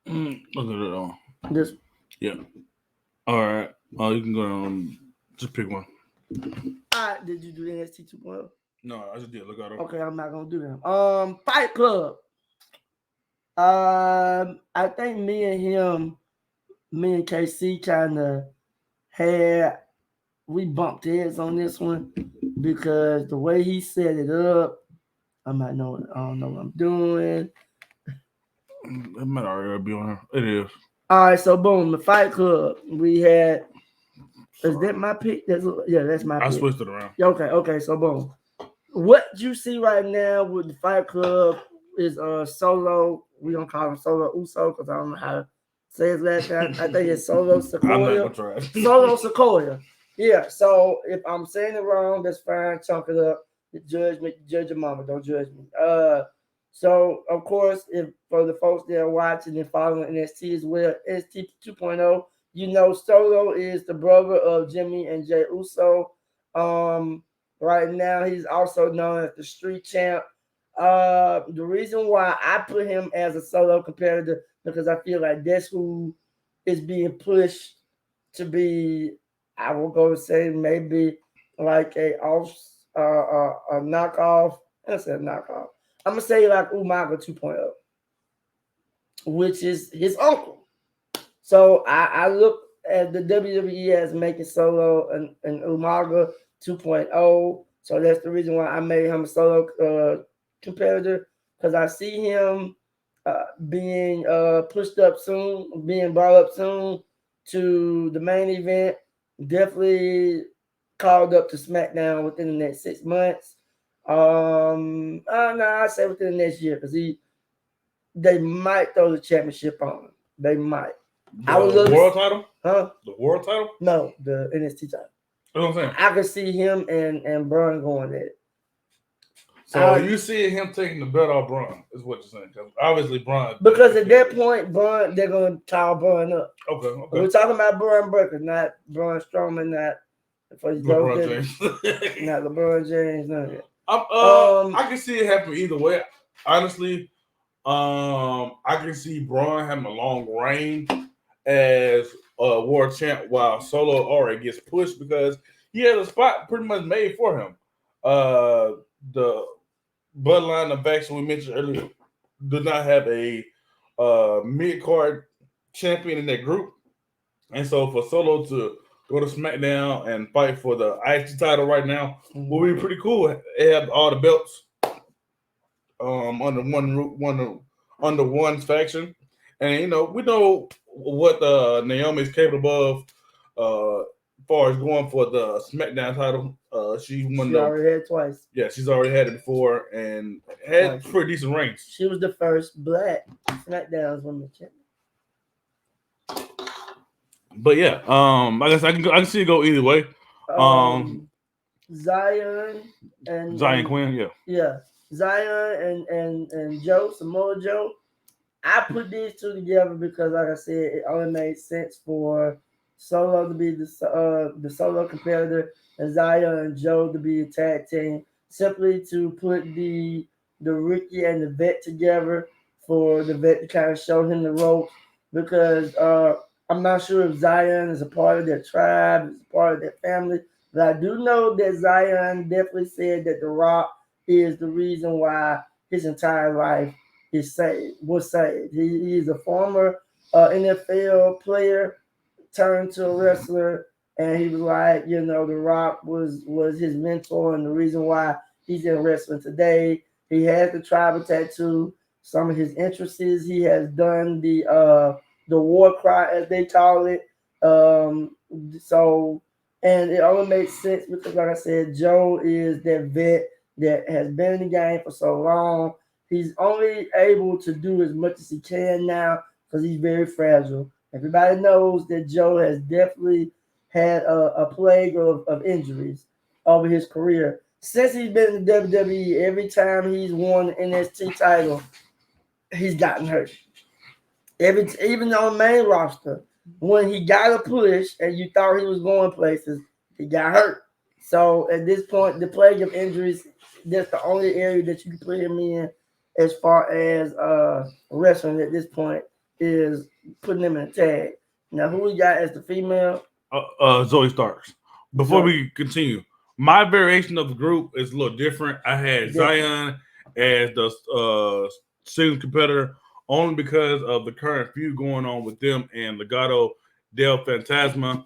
at it on. This. Yeah. All right. You can go on. Just pick one. Did you do NXT 2.0? No, I just did. Look at it. Okay, I'm not gonna do them. Fight Club. I think me and KC kind of we bumped heads on this one because the way he set it up, I don't know what I'm doing. It might already be on here. It is. All right, so boom, the Fight Club. We had. Is that my pick? That's my pick. I switched it around. Okay, so boom. What you see right now with the Fight Club is Solo. We don't call him Solo Uso because I don't know how to say his last name. I think it's Solo Sequoia. I'm not gonna try. Solo Sequoia. Yeah, so if I'm saying it wrong, that's fine. Chunk it up. Judge your mama. Don't judge me. So of course, if for the folks that are watching and following NXT as well, NXT 2.0, Solo is the brother of Jimmy and Jey Uso. Right now, he's also known as the Street Champ. The reason why I put him as a solo competitor because I feel like that's who is being pushed to be. I will go to say maybe like a knockoff. I said knockoff. I'm gonna say like Umaga 2.0, which is his uncle. So I look at the WWE as making Solo and Umaga 2.0. So that's the reason why I made him a solo competitor because I see him being pushed up soon, being brought up soon to the main event. Definitely called up to SmackDown within the next 6 months. No, I say within the next year because they might throw the championship on him. They might. The world title? Huh? The world title? No, the NXT title. That's what I'm saying. I can see him and Braun going at it. So you see him taking the belt off Braun, is what you're saying. Obviously, Braun. Because at that point, Braun, they're going to call Braun up. Okay. We're talking about Braun Breaker, not Braun Strowman, not for LeBron James. Not LeBron James, none of that. I can see it happen either way. Honestly, I can see Braun having a long reign as world champ, while Solo already gets pushed because he has a spot pretty much made for him. The bloodline of faction we mentioned earlier does not have a mid card champion in that group, and so for Solo to go to SmackDown and fight for the IC title right now will be pretty cool. They have all the belts under under one faction, and we know what Naomi is capable of. As far as going for the SmackDown title, she already had it twice. Yeah, she's already had it before and had pretty decent reigns. She was the first Black SmackDown's women's champion. But yeah, I guess I can see it go either way. Zion Quinn, yeah, Zion and Samoa Joe. I put these two together because, like I said, it only made sense for Solo to be the solo competitor and Zion and Joe to be a tag team, simply to put the rookie and the vet together for the vet to kind of show him the ropes, because I'm not sure if Zion is a part of their tribe, is a part of their family, but I do know that Zion definitely said that The Rock is the reason why his entire life was saved. He is a former NFL player turned to a wrestler, and he was like, The Rock was his mentor and the reason why he's in wrestling today. He has the tribal tattoo. Some of his interests, he has done the war cry, as they call it. And it only makes sense because, like I said, Joe is that vet that has been in the game for so long. He's only able to do as much as he can now because he's very fragile. Everybody knows that Joe has definitely had a plague of injuries over his career. Since he's been in the WWE, every time he's won the NXT title, he's gotten hurt. Even on the main roster, when he got a push and you thought he was going places, he got hurt. So at this point, the plague of injuries, that's the only area that you can put him in as far as wrestling at this point, is putting him in a tag. Now, who we got as the female? Zoe Starks. Before we continue, my variation of the group is a little different. I had Zion as the singles competitor only because of the current feud going on with them and Legado del Fantasma.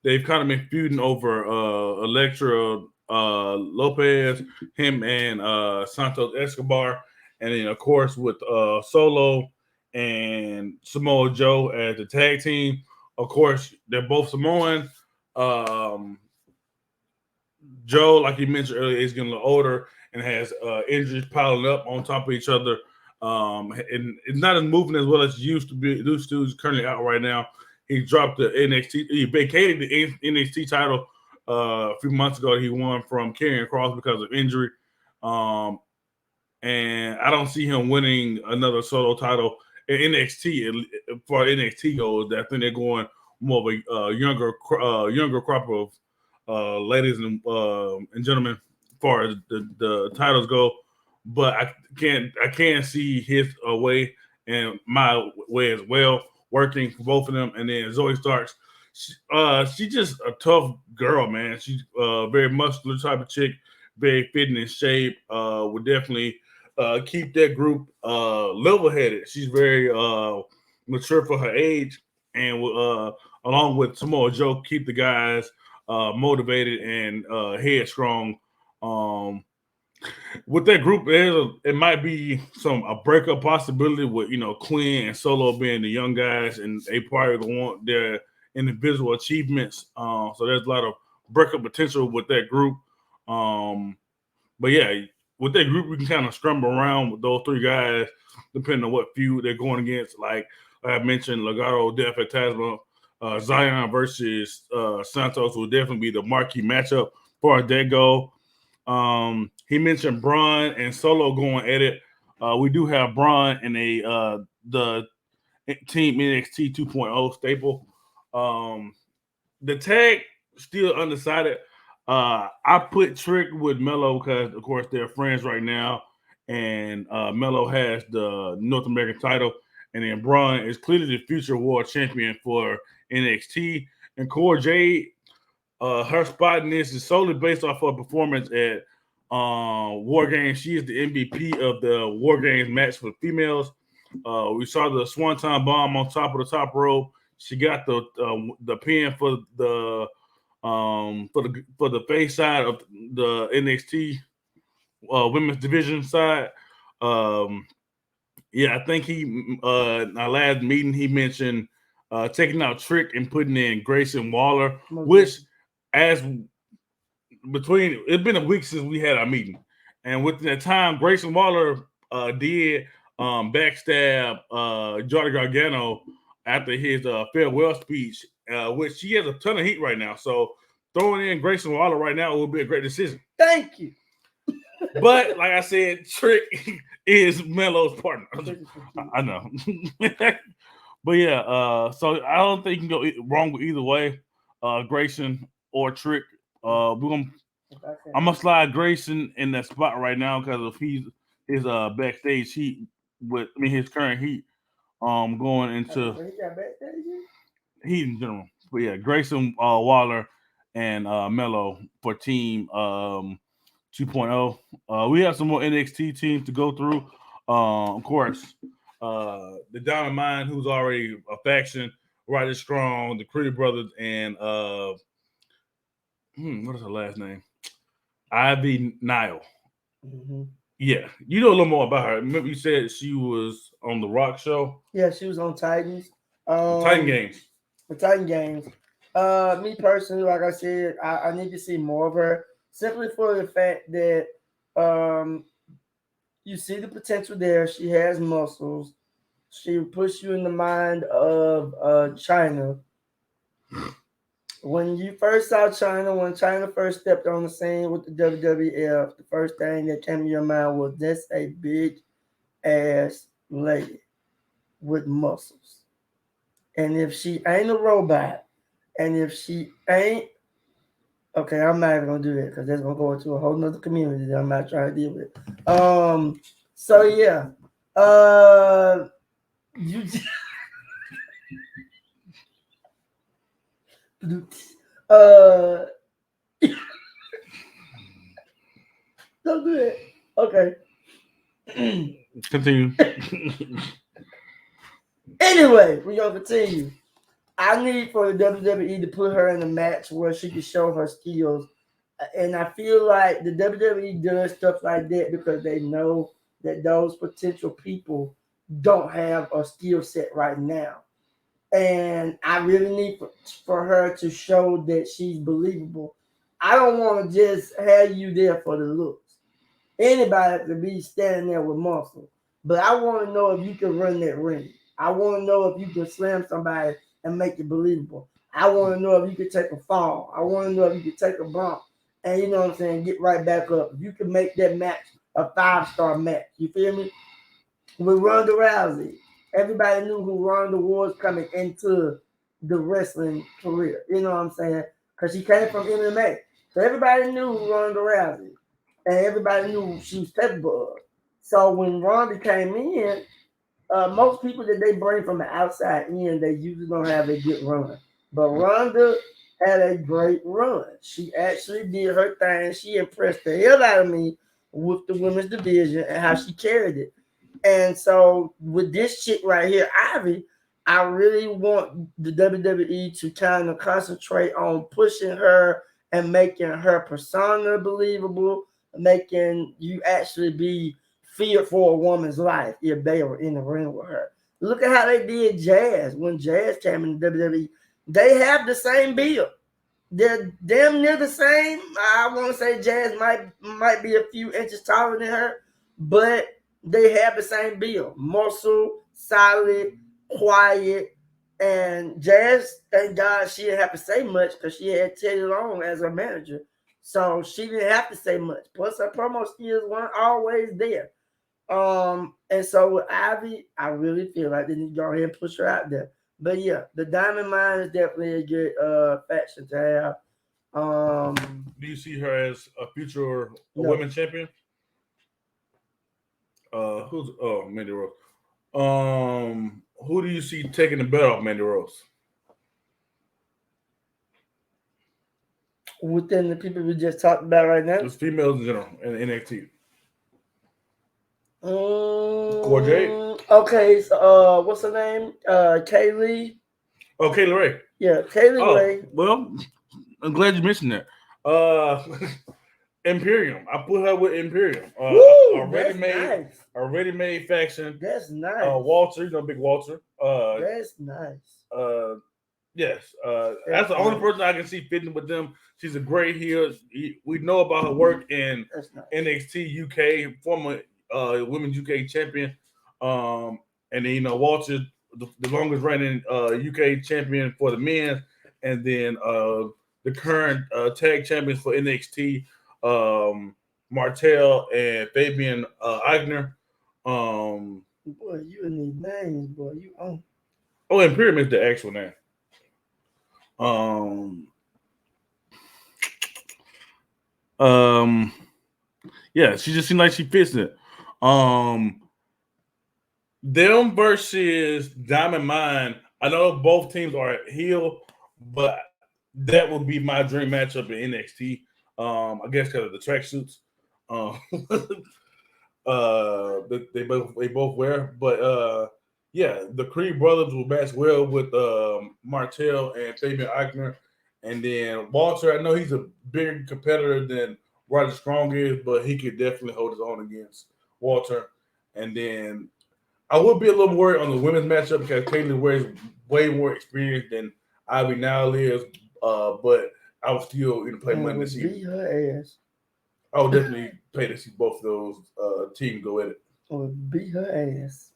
They've kind of been feuding over Electra Lopez, him and Santos Escobar, and then of course with Solo and Samoa Joe as the tag team. Of course, they're both Samoan. Joe, like you mentioned earlier, is getting a little older and has injuries piling up on top of each other. And it's not as moving as well as it used to be. Those two is currently out right now. He dropped the NXT. He vacated the NXT title a few months ago. He won from Karrion Kross because of injury. And I don't see him winning another solo title in NXT. For NXT goes, I think they're going more of a younger crop of ladies and gentlemen as far as the titles go. But I can't see his way and my way as well, working for both of them. And then Zoe Starks, she's just a tough girl, man. She's very muscular type of chick, very fit and in shape. Would definitely keep that group level-headed. She's very mature for her age, and along with Samoa Joe, keep the guys motivated and headstrong. With that group, it might be a breakup possibility with Quinn and Solo being the young guys, and they probably want their individual achievements. So there's a lot of breakup potential with that group. But yeah, with that group, we can kind of scramble around with those three guys, depending on what feud they're going against. Like I mentioned, Legado del Fantasma, Zion versus Santos will definitely be the marquee matchup for our that go. He mentioned Braun and Solo going at it. We do have Braun in the Team NXT 2.0 staple. The tag still undecided. I put Trick with Melo because, of course, they're friends right now, and Melo has the North American title, And then Braun is clearly the future world champion for NXT. And Cora Jade, her spot in this is solely based off her performance at War Games. She is the MVP of the War Games match for females. We saw the Swanton Bomb on top of the top rope. She got the pin for the face side of the NXT women's division side. Yeah, I think our last meeting he mentioned taking out Trick and putting in Grayson Waller, which as between it's been a week since we had our meeting, and within that time, Grayson Waller did backstab Johnny Gargano after his farewell speech, which he has a ton of heat right now. So throwing in Grayson Waller right now would be a great decision. Thank you. But like I said, Trick is Melo's partner. I know. But yeah, so I don't think you can go wrong with either way, Grayson or Trick. I'm gonna slide Grayson in that spot right now because of his backstage heat his current heat going into heat in general. But yeah, Grayson Waller and Melo for team 2.0. We have some more NXT teams to go through. Of course, the Diamond Mine, who's already a faction, Roddy Strong, the Creedy Brothers, and what is her last name? Ivy Nile. Mm-hmm. Yeah, you know a little more about her. Remember you said she was on the Rock show? Yeah, she was on Titans. Titan Games. The Titan Games. Me personally, like I said, I need to see more of her simply for the fact that you see the potential there. She has muscles. She puts you in the mind of China. When you first saw China, when China first stepped on the scene with the WWF, the first thing that came to your mind was this a big ass lady with muscles. And if she ain't a robot, and if she ain't, okay, I'm not even gonna do that because that's gonna go into a whole nother community that I'm not trying to deal with. So yeah. You don't do it. Okay. Continue. Anyway, we're gonna continue. I need for the WWE to put her in a match where she can show her skills. And I feel like the WWE does stuff like that because they know that those potential people don't have a skill set right now. And I really need for her to show that she's believable. I don't want to just have you there for the looks. Anybody could be standing there with muscle. But I want to know if you can run that ring. I want to know if you can slam somebody and make it believable. I want to know if you can take a fall. I want to know if you can take a bump and, you know what I'm saying, get right back up. You can make that match a 5-star match. You feel me? With Ronda Rousey, everybody knew who Ronda was coming into the wrestling career. You know what I'm saying? Because she came from MMA. So everybody knew who Ronda Rousey. And everybody knew she was capable of. So when Ronda came in, most people that they bring from the outside in, they usually don't have a good run. But Ronda had a great run. She actually did her thing. She impressed the hell out of me with the women's division and how she carried it. And so with this chick right here, Ivy, I really want the WWE to kind of concentrate on pushing her and making her persona believable, making you actually be feared for a woman's life if they were in the ring with her. Look at how they did Jazz when Jazz came in the WWE. They have the same build. They're damn near the same. I want to say Jazz might be a few inches taller than her, but they have the same build. Muscle, solid, quiet. And Jazz, thank God she didn't have to say much because she had Teddy Long as her manager. So she didn't have to say much. Plus her promo skills weren't always there. And so with Ivy, I really feel like they need to go ahead and push her out there. But yeah, the Diamond Mine is definitely a good faction to have. Do you see her as a future No. women's champion? Who's Mandy Rose? Who do you see taking the belt off Mandy Rose? Within the people we just talked about right now? Just females in general in NXT. Jade? Okay, so what's her name? Kaylee. Oh, Kaylee Ray. Yeah, Kaylee Ray. Well, I'm glad you mentioned that. Imperium. I put her with Imperium. A ready-made faction. That's nice. Walter, Big Walter. That's nice. Yes. That's the only person I can see fitting with them. She's a great heel. We know about her work in NXT UK, former Women's UK champion. And then Walter, the longest reigning UK champion for the men, and then the current tag champions for NXT, Martel and Fabian Eigner. Boy, you in these names, boy. You on. Oh, Imperium is the actual name. Yeah, she just seemed like she fits it. Them versus Diamond Mine. I know both teams are heel, but that would be my dream matchup in NXT. I guess because of the tracksuits. They both wear, but yeah, the Creed brothers will match well with Martel and Fabian Eichner, and then Walter. I know he's a bigger competitor than Roderick Strong is, but he could definitely hold his own against Walter. And then I would be a little worried on the women's matchup because Kaylee Ray is way more experienced than Ivy now is, but I would still play money this season. Beat her ass. I would definitely pay to see both of those teams go at it. Or beat her ass.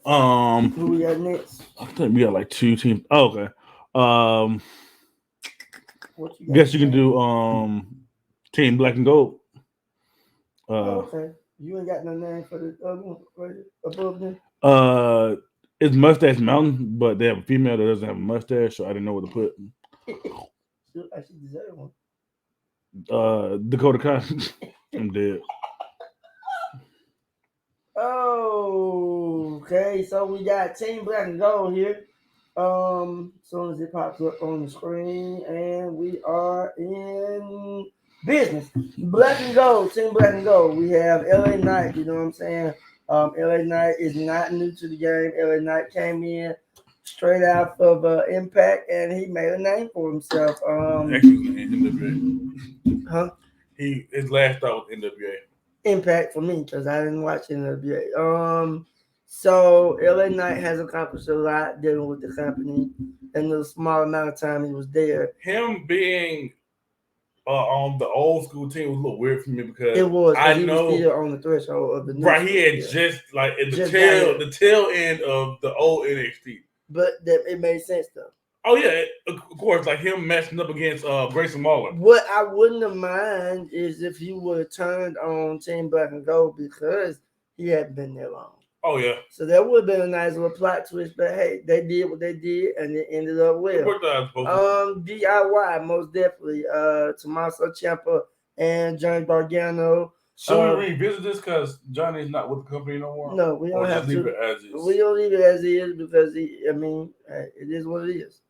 Who we got next? I think we got like two teams. Oh, okay. Guess you can do Team Black and Gold. Okay. You ain't got no name for the other one right above them? It's Mustache Mountain, but they have a female that doesn't have a mustache, so I didn't know what to put. She actually deserve one. Dakota Kai. I'm dead. Oh, okay. So we got Team Black and Gold here. As soon as it pops up on the screen, and we are in business. Black and Gold, Team Black and Gold. We have LA Knight. You know what I'm saying? LA Knight is not new to the game. LA Knight came in straight out of Impact, and he made a name for himself. Actually, NWA. Huh? His last start was NWA. Impact for me because I didn't watch NWA. So LA Knight has accomplished a lot dealing with the company in the small amount of time he was there. Him being on the old school team was a little weird for me because it was. I know was still on the threshold of the new right. He had just like at the tail end of the old NXT. But it made sense though. Oh yeah, of course. Like him matching up against Grayson Waller. What I wouldn't have mind is if he would have turned on Team Black and Gold because he hadn't been there long. Oh yeah. So that would have been a nice little plot twist, but hey, they did what they did and it ended up well. DIY most definitely. Tommaso Ciampa and Johnny Gargano. Should we revisit this because Johnny's not with the company no more? No, we don't have to. Leave it as is. We don't leave it as it is because it is what it is.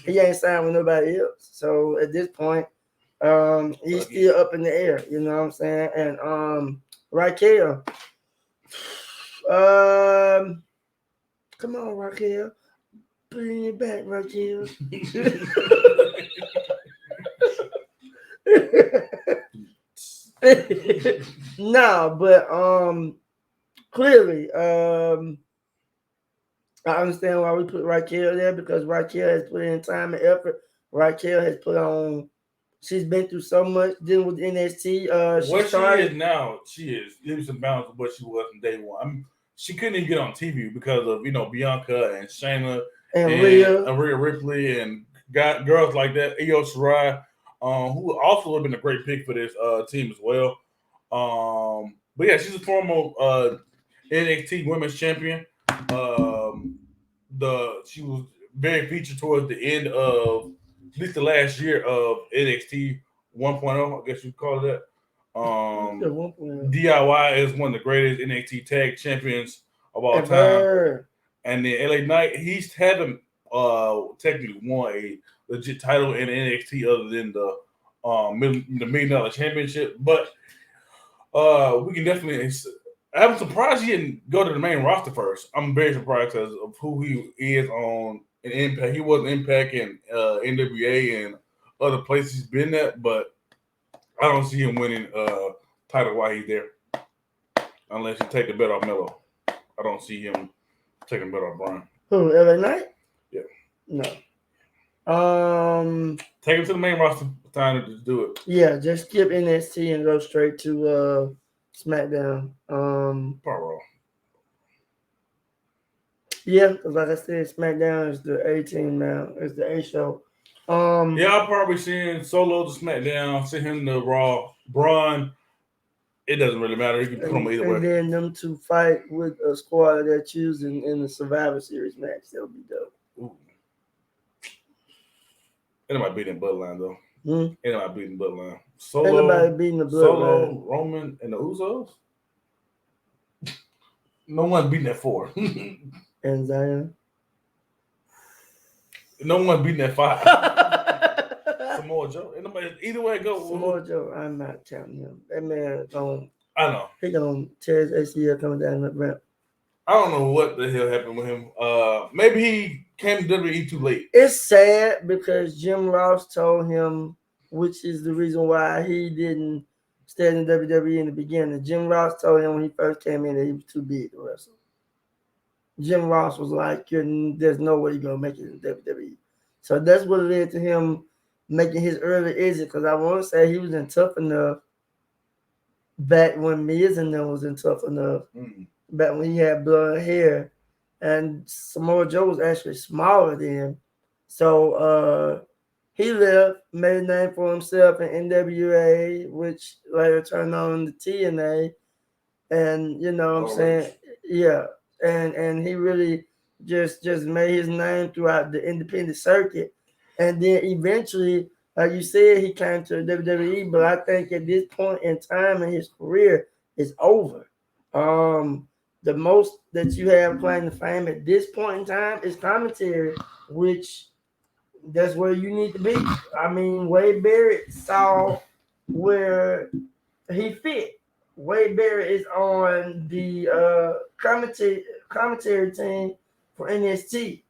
He ain't signed with nobody else. So at this point, he's still up in the air. You know what I'm saying? And Raquel. Come on, Raquel. Bring it back, Raquel. No, but clearly, I understand why we put Raquel there because Raquel has put in time and effort. Raquel has put on. She's been through so much dealing with NXT. She is leaps and bounds of what she was from day one. She couldn't even get on TV because of Bianca and Shayna and Rhea Ripley and girls like that. Io Shirai, who also would have been a great pick for this team as well. But yeah, she's a former NXT Women's Champion. She was very featured towards the end of at least the last year of NXT 1.0, I guess you call it that. DIY is one of the greatest NXT tag champions of all time. And then LA Knight, he's haven't technically won a legit title in NXT other than the $1 million championship. But we can definitely. I'm surprised he didn't go to the main roster first. I'm very surprised because of who he is on an Impact. He was Impact in NWA and other places he's been at, but I don't see him winning title while he's there. Unless he take the bet off Melo. I don't see him taking the bet off Brian. Who, LA Knight? Yeah. No. Take him to the main roster. Time to just do it. Yeah, just skip NXT and go straight to SmackDown. Raw. Yeah, because like I said, SmackDown is the A team now. It's the A show. Yeah, I'll probably send Solo to SmackDown, send him to Raw. Braun, it doesn't really matter. You can put them either way. And then them to fight with a squad that they're choosing in the Survivor Series match. That would be dope. Ooh. Anybody beating Bloodline, though. Anybody beating Bloodline. Solo, anybody beating the Bloodline. Solo, Roman, and the Usos? No one's beating that 4. And Zion? No one's beating that 5. Samoa Joe. Anybody, either way it goes. Samoa Joe, I'm not counting him. That man don't. I know. He don't tear his ACL coming down the ramp. I don't know what the hell happened with him. Maybe he came to WWE too late. It's sad because Jim Ross told him, which is the reason why he didn't stay in WWE in the beginning. Jim Ross told him when he first came in that he was too big to wrestle. Jim Ross was like, there's no way you're going to make it in WWE. So that's what led to him making his early exit, because I want to say he was in Tough Enough back when Miz and them was in Tough Enough. Back when he had blonde hair, and Samoa Joe was actually smaller than him. So he left, made a name for himself in NWA, which later turned on to TNA. And you know what I'm saying? Yeah. And he really just made his name throughout the independent circuit. And then eventually, like you said, he came to WWE, but I think at this point in time in his career, it's over. The most that you have claim to fame at this point in time is commentary, which that's where you need to be. I mean, Wade Barrett saw where he fit. Wade Barrett is on the commentary team for NXT,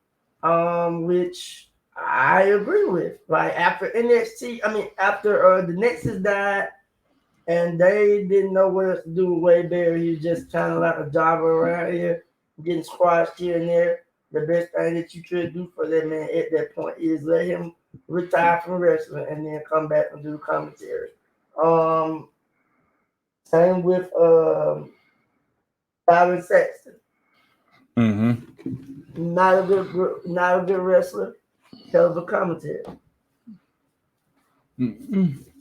which I agree with. Like after NXT, after the Nexus died, and they didn't know what else to do with Wade Barrett. He was just kind of like a jobber around here, getting squashed here and there. The best thing that you could do for that man at that point is let him retire from wrestling and then come back and do commentary. Same with Byron Saxton. Not a good wrestler. Hell of a commentator.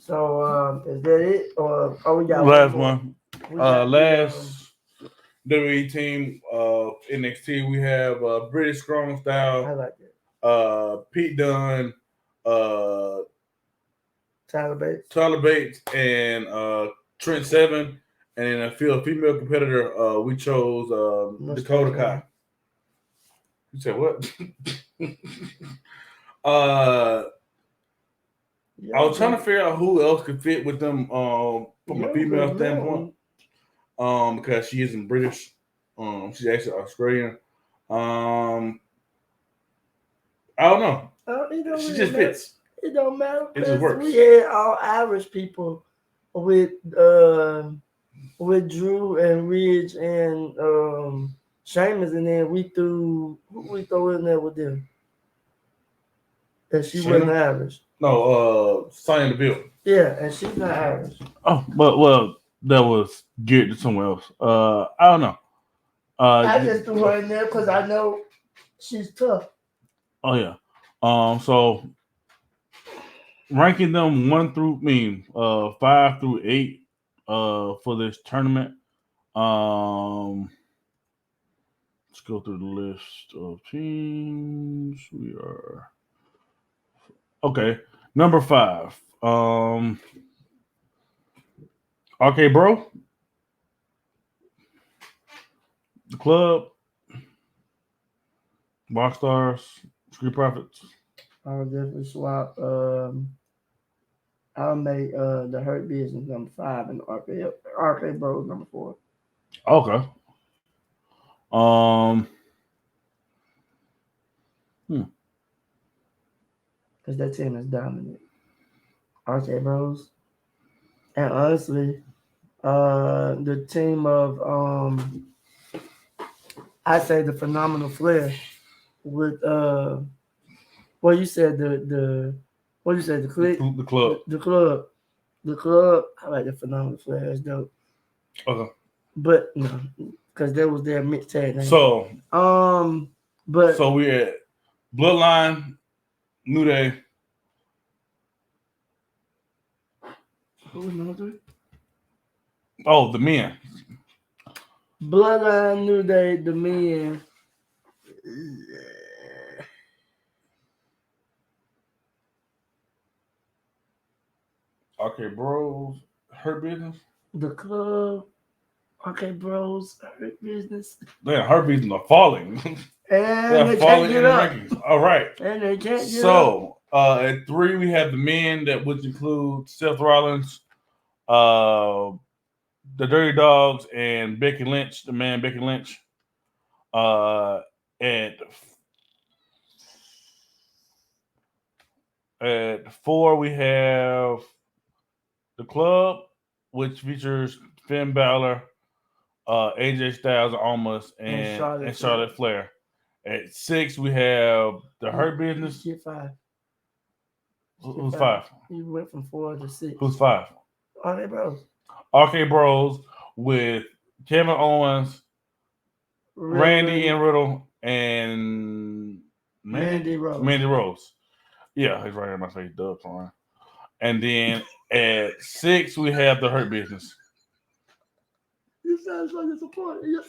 So is that it? Or we got last one? Last WWE team of NXT, we have British Strong Style. I like it. Pete Dunne, Tyler Bates, and Trent Seven, and then a female competitor. We chose Dakota Kai. You said what? I was trying to figure out who else could fit with them from a female standpoint. Because she isn't British. She's actually Australian. I don't know. She just fits. It don't matter. It just works. We had all Irish people with Drew and Ridge and Sheamus, and then we threw in there with them. And she wasn't Irish. No, Sonya Deville. Yeah, and she's not Irish. Oh, well, that was geared to somewhere else. I don't know. I just threw her in there because I know she's tough. Oh yeah. So ranking them 5 through 8 for this tournament. Let's go through the list of teams. We are okay. Number 5. Okay, bro. The club, Rockstars, Street Profits. I would definitely swap. I'll make the Hurt Business number 5 and RK Bros number 4. Okay. Um. Hmm. Because that team is dominant. RK Bros. And honestly, the team of I say the Phenomenal Flair with well you said the what you said the click The club. the club. I like the Phenomenal Flair. It's dope. Okay. But no, because that was their mixed tag name. So But so we had Bloodline, New Day. who was number 3? Oh, the men. Bloodline, New Day, the men. Okay, Bros. Hurt Business. The club. Okay, Bros. Hurt Business. Man, Hurt Business are falling. And They're they falling can't in get the up. rankings. All right. And they can't get up. So at 3 we have the men, that which include Seth Rollins, uh, the Dirty Dogs, and Becky Lynch, the man Becky Lynch. At 4 we have the club, which features Finn Balor, AJ Styles, Almost, and Charlotte Flair. At 6 we have the Hurt Business. Get 5. Who's 5? You went from 4 to 6. Who's 5? RK Bros. RK Bros with Kevin Owens, Randy and Riddle, and Mandy Rose. Mandy Rose. Yeah, he's right here in my face. Dubs on. And then at 6 we have the Hurt Business. You sound so disappointed.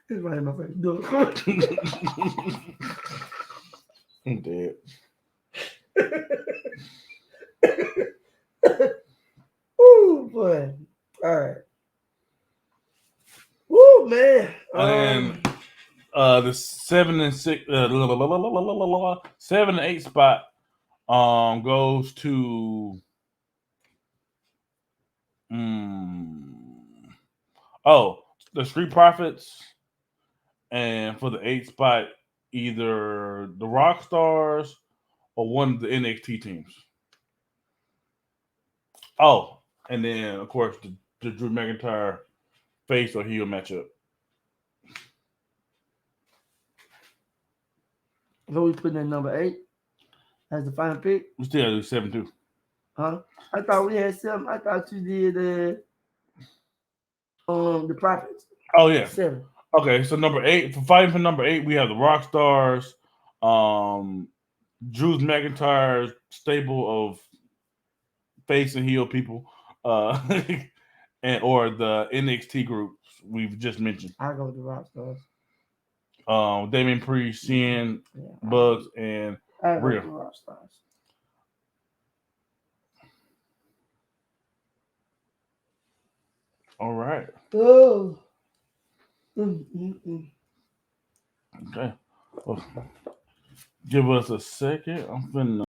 He's right in my face. Dubs. I'm dead. Ooh, boy. All right. Woo, man. And then the 7 and 6, 7 and 8 spot goes to the Street Profits, and for the 8th spot, either the Rock Stars or one of the NXT teams. Oh, and then of course the Drew McIntyre face or heel matchup. Who we putting in number 8 as the final pick? We still gotta do 7 too. Huh? I thought we had 7. I thought you did the Profits. Oh yeah. 7. Okay, so number 8, for fighting for number 8, we have the Rock Stars, Drew McIntyre's stable of face and heel people, and or the NXT groups we've just mentioned. I go with the Rock Stars. Damien Priest, CN, Bugs, and Rhea. Rock Stars. All right. Oh. Okay. Well, give us a second. I'm finna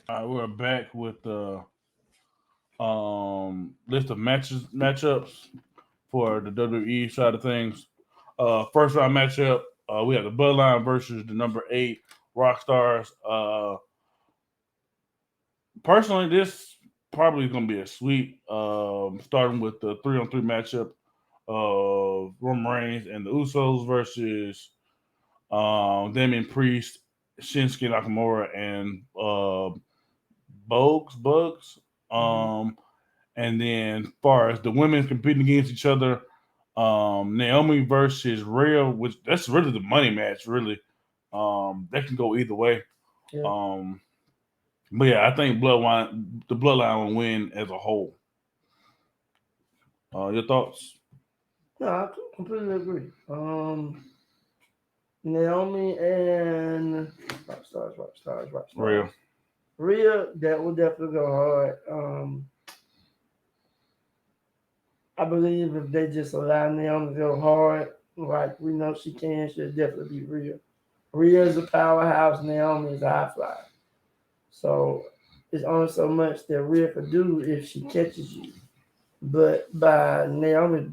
All right, we're back with the list of matchups for the WWE side of things. First round matchup, we have the Bloodline versus the number 8 Rock Stars. Personally, this probably is going to be a sweep. Starting with the 3-on-3 matchup of Roman Reigns and the Usos versus Damian Priest, Shinsuke Nakamura, and Bugs. And then, as far as the women competing against each other, Naomi versus Rhea, which that's really the money match. Really, that can go either way. Yeah. But yeah, I think the Bloodline will win as a whole. Your thoughts? No, I completely agree. Naomi and Rock Stars. Rhea. Rhea, that will definitely go hard. I believe if they just allow Naomi to go hard, like we know she can, she'll definitely be Rhea. Rhea is a powerhouse. Naomi is a high flyer. So it's only so much that Rhea could do if she catches you. But by Naomi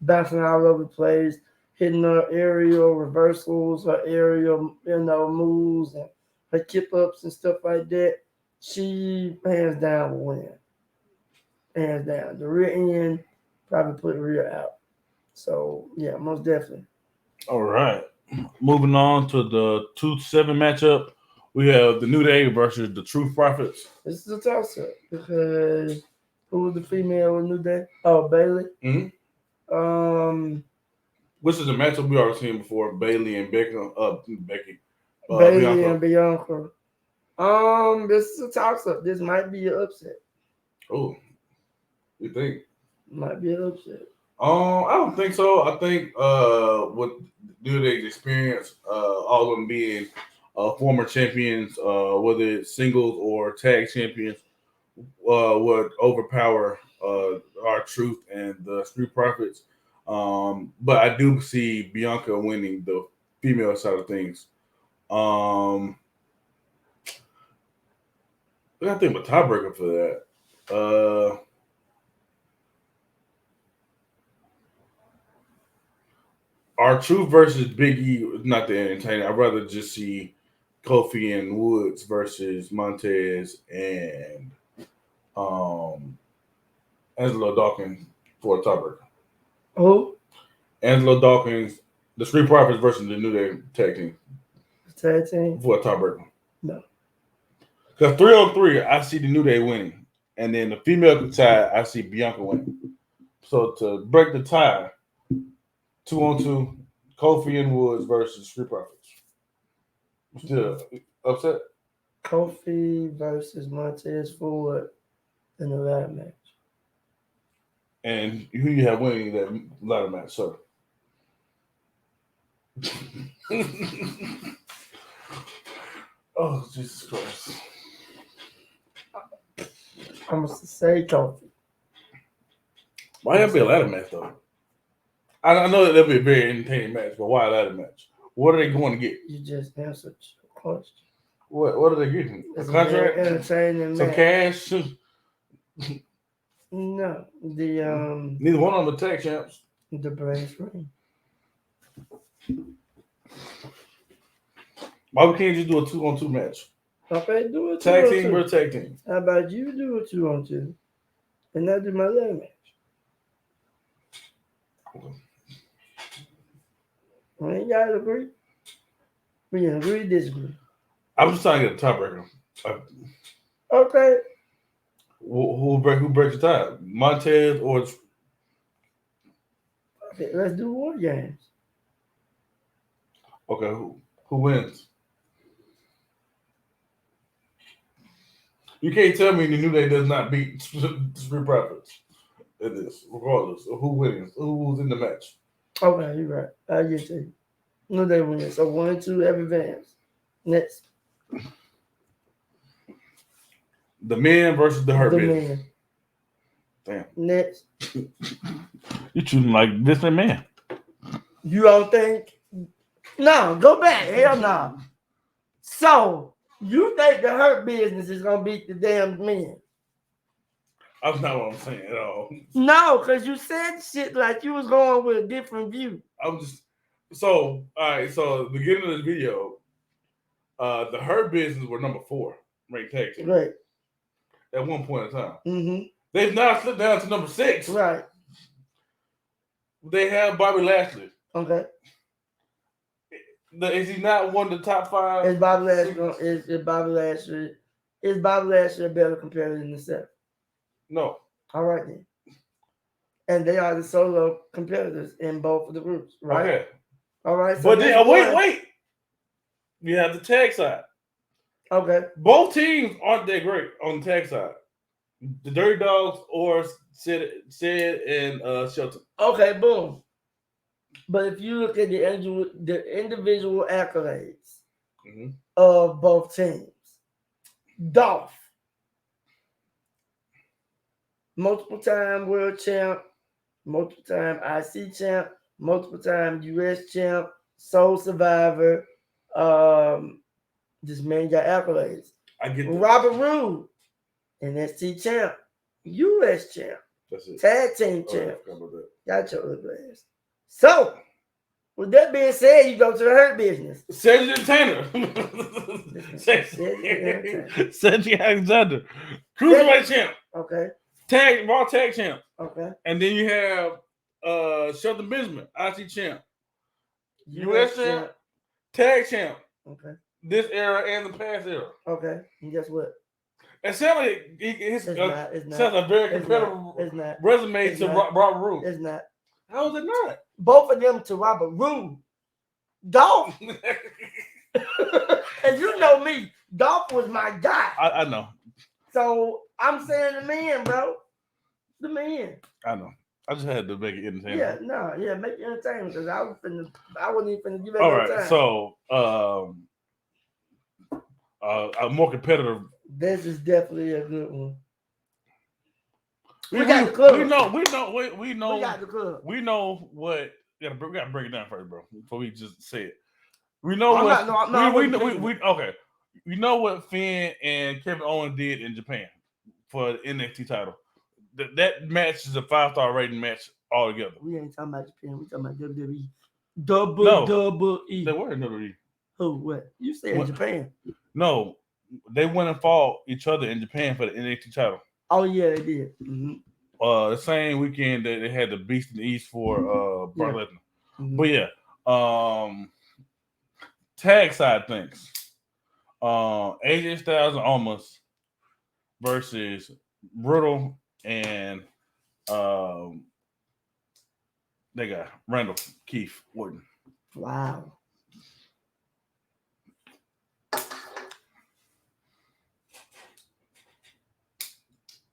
bouncing all over the place, hitting her aerial reversals, her aerial, moves, and her kip ups and stuff like that, she hands down will win. Hands down. The rear end probably put Rhea out. So yeah, most definitely. All right. Moving on to the 2-7 matchup, we have the New Day versus the Truth Profits. This is a toss up because who was the female in New Day? Oh, Bailey. Mm-hmm. Which is a matchup we already seen before: Bailey and Becky. Bailey Bianca. and Bianca. This is a toss up. This might be an upset. Oh, you think? Might be an upset. I don't think so. I think with New Day's experience, all of them being former champions, whether it's singles or tag champions, would overpower our Truth and the Street Profits. But I do see Bianca winning the female side of things. I gotta think of a tiebreaker for that. Our Truth versus Big E is not that entertaining. I'd rather just see Kofi and Woods versus Montez and Angelo Dawkins for a tiebreaker. Who? Angelo Dawkins, the Street Profits versus the New Day tag team. Tag team? For a tiebreaker. No. Because 3-on-3, I see the New Day winning. And then the female tie, I see Bianca winning. So to break the tie, 2-on-2, Kofi and Woods versus Street Profits. Still upset? Kofi versus Montez Ford in the ladder match. And who you have winning that ladder match, sir? Oh, Jesus Christ. I'm going to say Kofi. Why have to be a ladder match, though? I know that that'll be a very entertaining match, but why a ladder match? What are they going to get? You just answered a question. What are they getting? It's a contract? Entertaining some match. Cash? No. Neither one of them are tag champs. The brass ring. Why we can't just do a 2-on-2 match? Okay, do a tag team. We're a tag team. How about you do a 2-on-2? And I do my ladder match. Okay. We ain't got to agree. We can agree, disagree. I was just trying to get a tiebreaker. Okay. Who breaks the tie? Montez or? Okay, let's do war games. Okay, who wins? You can't tell me the New Day does not beat Street Profits in this, regardless of who wins, who's in the match. Okay, you're right. I'll get to you. No, they win. So 1-2 have advanced. Next. The men versus the Hurt Business. Men. Damn. Next. You treat him like this man. You don't think? No, go back. Hell no. So You think the Hurt Business is gonna beat the damn men? That's not what I'm saying at all. No, because you said shit like you was going with a different view. I'm just all right. So beginning of this video, the Hurt Business were number 4 ranked tag team. Right. At one point in time. Mm-hmm. They've now slipped down to number 6. Right. They have Bobby Lashley. Okay. Is he not one of the top 5? Is Bobby Lashley a better competitor than Seth? No. All right then. And they are the solo competitors in both of the groups, right? Okay. All right. So but wait. You have the tag side. Okay. Both teams aren't that great on the tag side. The Dirty Dogs or Sid and Shelton. Okay, boom. But if you look at the individual accolades of both teams, Dolph, multiple time world champ, multiple time IC champ, multiple time US champ, Soul Survivor. This man got accolades. I get that. Robert Roode, NXT champ, US champ, that's it. Tag team champ. Got your ugly ass. So, with that being said, you go to the Hurt Business. Cedric Entertainer. Cedric Alexander. Cruiserweight champ. Okay. Raw tag champ. Okay. And then you have Shelton Benjamin, IC champ. US champ. Tag champ. Okay. This era and the past era. Okay. And guess what? It sounds like it's a very competitive resume to Robert Roode. It's not. How is it not? Both of them to Robert Roode. Dolph. And you know me. Dolph was my guy. I know. So I'm saying the man, bro. The man. I know. I just had to make it entertaining. Make it entertaining because I wasn't even finna give it all no right, time. So a more competitive. This is definitely a good one. We got the club. We know. We got the club. We know what. We gotta break it down first, bro. Before we just say it. We know what. Okay. We know what Finn and Kevin Owens did in Japan for the NXT title. That match is a 5-star rating match altogether. We ain't talking about Japan. We talking about WWE. WWE. They were in WWE. Who? What? You said Japan. No, they went and fought each other in Japan for the NXT title. Oh yeah, they did. Mm-hmm. The same weekend that they had the Beast in the East for Brock Lesnar. Mm-hmm. But yeah, tag side things. AJ Styles and Almost versus Brutal and they got Randall Keith Orton. Wow.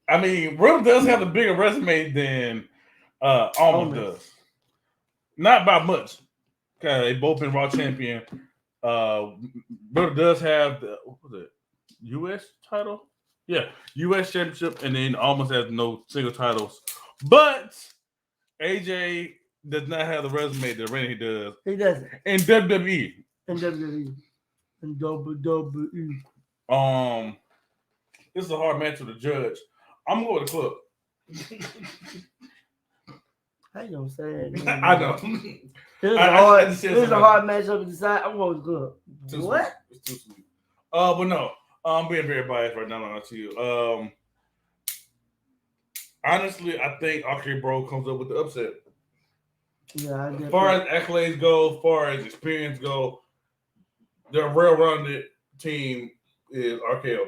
I mean, Riddle does have a bigger resume than Almost does. Not by much. Okay, they both been Raw champion. Riddle does have the US title? Yeah, US championship, and then Almost has no single titles. But AJ does not have the resume that Randy does. He doesn't. In WWE. In WWE. This is a hard match for the judge. I'm going to the club. How you gonna say it? I know. This is a hard matchup to decide. I'm going to the club. What? It's too sweet. But no, I'm being very biased right now. To you. Honestly, I think RK Bro comes up with the upset. Yeah, as far as accolades go, as far as experience go, their well-rounded team is RKO.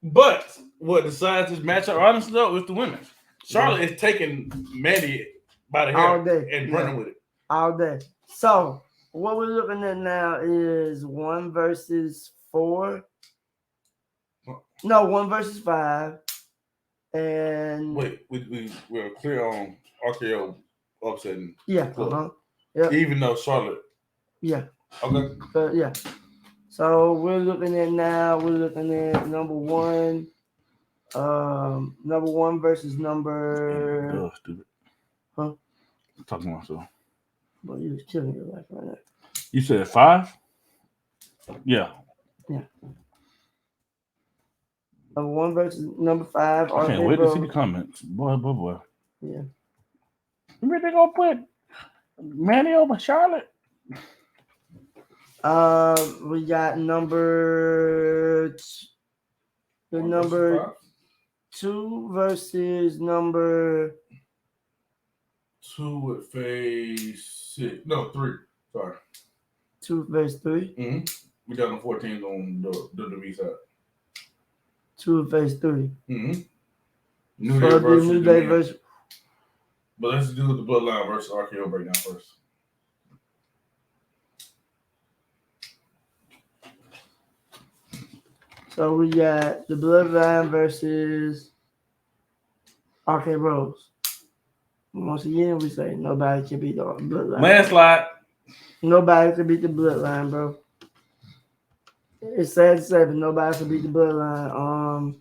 But what decides this matchup, honestly, though, is the women. Charlotte is taking Mandy by the hair all day and running with it. All day. So, what we're looking at now is 1 versus 4. No, 1 versus 5. And wait, we're clear on RKO upsetting. Yeah. Yep. Even though Charlotte. Yeah. Okay. Yeah. So we're looking at number 1. Number 1 versus number. Oh, stupid. Huh? I'm talking to myself. Well, you was killing your life right now. You said 5? Yeah. Yeah. Number 1 versus number 5. I can't wait to see the comments. Boy. Yeah. You really gonna put Manny over Charlotte? We got number 2 versus number 2 would face 6. No, 3. Sorry. 2 versus 3. Mm-hmm. We got the 14 on the WWE side. 2 versus 3. Mm-hmm. New Day versus New Day versus. But let's do the Bloodline versus RKO breakdown first. So we got the Bloodline versus RK Bros. Once again, we say nobody can beat the Bloodline. Landslide. Nobody can beat the Bloodline, bro. It's sad to say, but nobody can beat the Bloodline.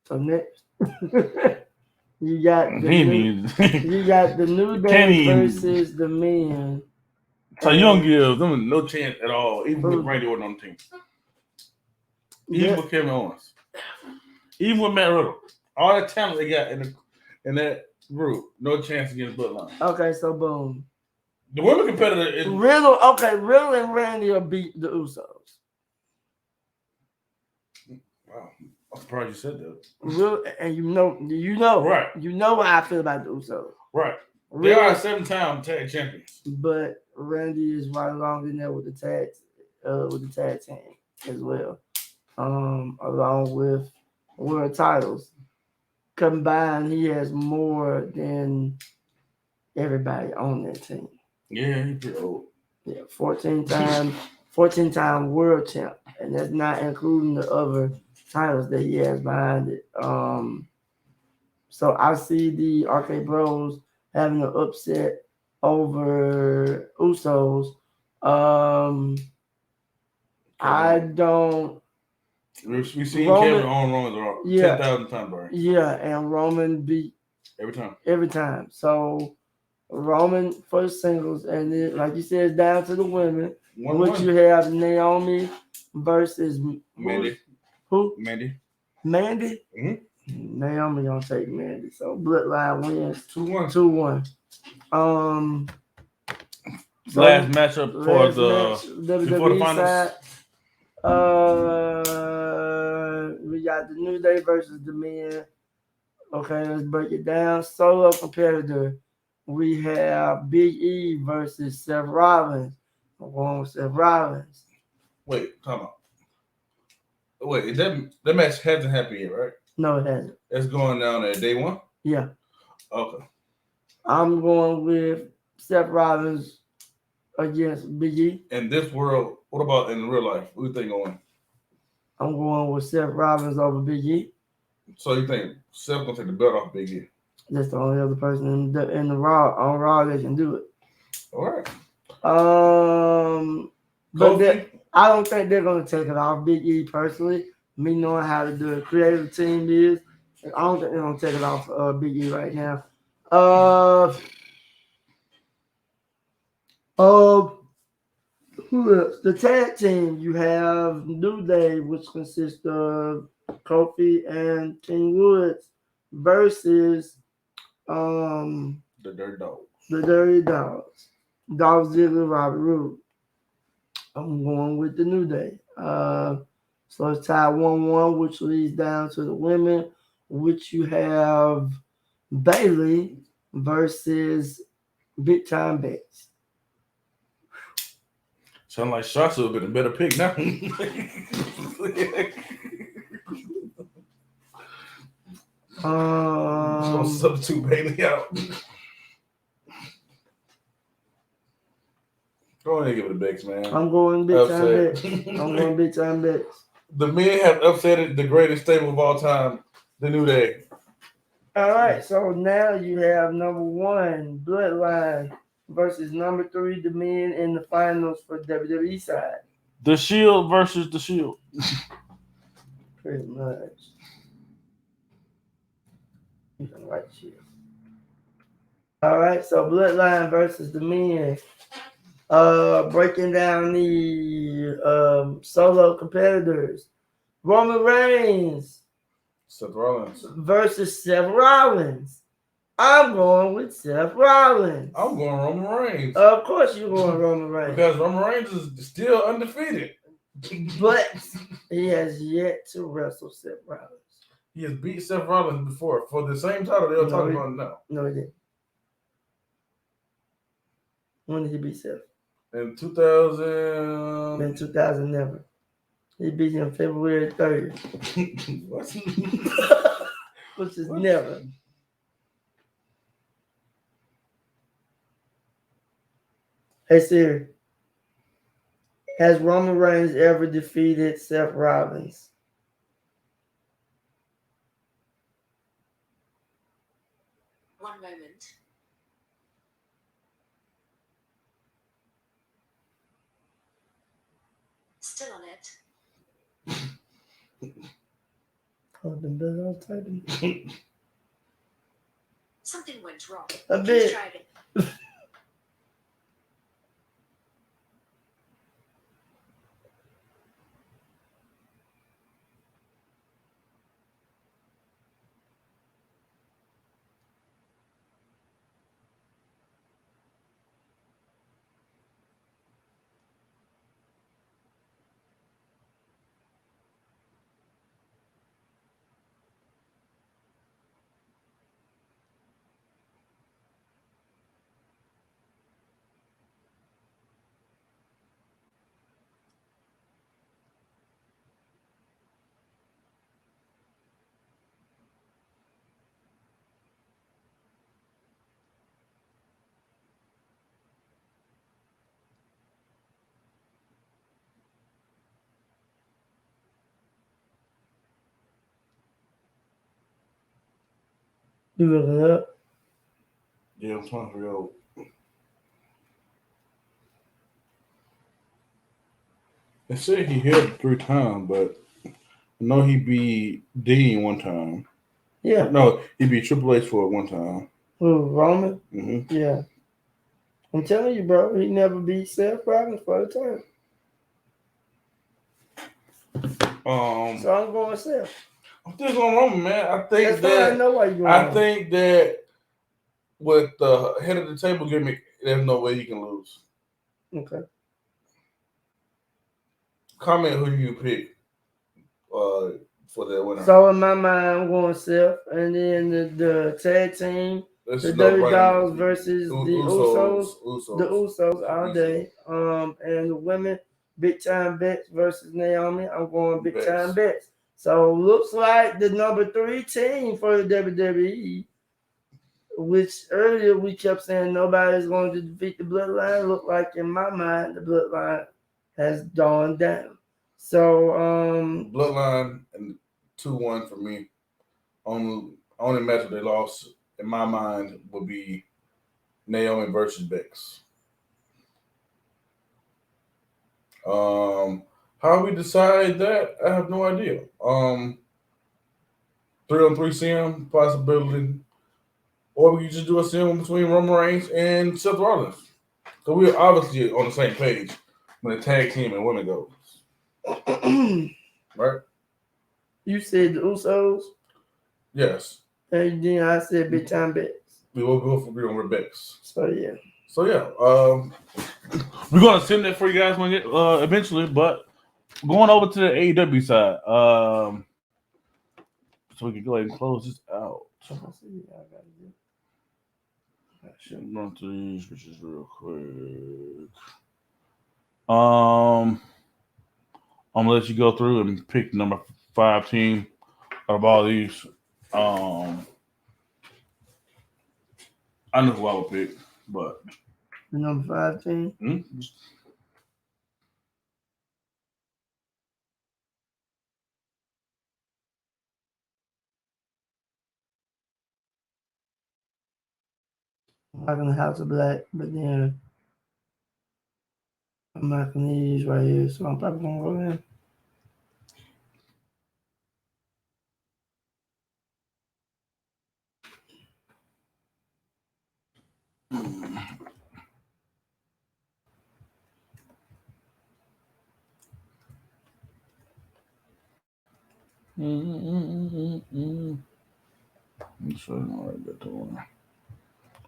So next, you got the New Day versus the Men. So you don't give them no chance at all, even with Randy Orton on the team. Even with Kevin Owens. Even with Matt Riddle. All the talent they got in that group, no chance against Bloodline. Okay, so boom. The women competitor is Riddle. Okay, Riddle and Randy will beat the Usos. Wow, I'm surprised you said that. Riddle, and you know, right? You know how I feel about the Usos, right? Riddle, they are 7-time tag champions, but Randy is right along in there with the tag team as well, along with world titles. Combined, he has more than everybody on that team. Yeah, he's pretty old. Yeah, 14-time world champ, and that's not including the other titles that he has behind it. So I see the RK Bros having an upset over Usos. I don't. We've seen Kevin on Roman 10,000 times, bro. Yeah, and Roman beat every time. So Roman first singles, and then, like you said, down to the women. Which you have Naomi versus Mandy. Who? Mandy. Mm-hmm. Naomi gonna take Mandy. So Bloodline wins 2-1. 2-1. Last matchup for the WWE side. We got the New Day versus the Men. Okay, let's break it down. Solo competitor. We have Big E versus Seth Rollins. I'm going with Seth Rollins. Wait, come on. Wait, that match hasn't happened yet, right? No, it hasn't. It's going down at day 1? Yeah. Okay. I'm going with Seth Rollins against Big E. In this world, what about in real life? Who do you think going? I'm going with Seth Rollins over Big E. So you think Seth gonna take the belt off Big E? That's the only other person in the Raw that can do it. All right. But I don't think they're gonna take it off Big E personally. Me knowing how the creative team is, I don't think they're gonna take it off Big E right now. Who else? The tag team, you have New Day, which consists of Kofi and King Woods versus the Dirty Dogs. The Dirty Dogs. Dolph Ziggler, Robert Roode. I'm going with the New Day. So it's tied 1-1, which leads down to the women, which you have Bayley versus Big Time Bates. Sound like Shotzi would have been a better pick now. Don't substitute Bayley out. Go ahead and give it a Bex, man. I'm going Big Time Bex. I'm going Big Time Bex. The men have upset the greatest stable of all time, the New Day. All right, so now you have number 1, Bloodline, versus number 3, the Men in the finals for WWE side. The Shield versus the Shield. Pretty much. You can write Shield. All right, so Bloodline versus the Men. Breaking down the solo competitors. Roman Reigns Seth Rollins versus Seth Rollins. I'm going with Seth Rollins. I'm going Roman Reigns. Of course you're going Roman Reigns. Because Roman Reigns is still undefeated. But he has yet to wrestle Seth Rollins. He has beat Seth Rollins before for the same title they were talking about now. No, he didn't. When did he beat Seth? In 2000. In 2000, never. He beat him February 30th. What? Which is never. Hey Siri, has Roman Reigns ever defeated Seth Rollins? One moment. Still on it. Oh, the bell typing. Something went wrong. A Please bit. try again. You looking it up? Yeah, I'm trying to figure out. They said he hit 3 times, but I know he beat Dean one time. Yeah. No, he beat Triple H for it one time. Who, Roman? Mm-hmm. Yeah. I'm telling you, bro, he never beat Seth Rollins for the time. So I'm going Seth. I'm still going Roman, man. I think That's that fine. I know why you're going I Roman. think that with the head of the table gimmick, there's no way he can lose. Okay. Comment who you pick for that winner. So in my mind, I'm going Seth, and then the tag team, the Dirty Dogs versus the Usos. The Usos all day. And the women, Big Time Bets versus Naomi. I'm going Big Time Bets. So looks like the number 3 team for the WWE, which earlier we kept saying nobody's going to defeat the Bloodline. Look like in my mind the Bloodline has dawned down. So Bloodline and 2-1 for me. Only match they lost in my mind would be Naomi versus Bex. How we decide that, I have no idea. 3-on-3 CM possibility, or we could just do a CM between Roman Reigns and Seth Rollins. So we're obviously on the same page when the tag team and women goes, right? You said the Usos? Yes. And then I said Big Time Bets. We will go for Rebecca's. So yeah. We're gonna send that for you guys when we get eventually, but going over to the AEW side, so we can go ahead and close this out. I should run through these switches real quick. I'm gonna let you go through and pick number 5 team out of all these. I know who I would pick, but the number 5 team. Mm-hmm. I'm not gonna House of Black, but then I'm not gonna use right here, so I'm probably gonna go in.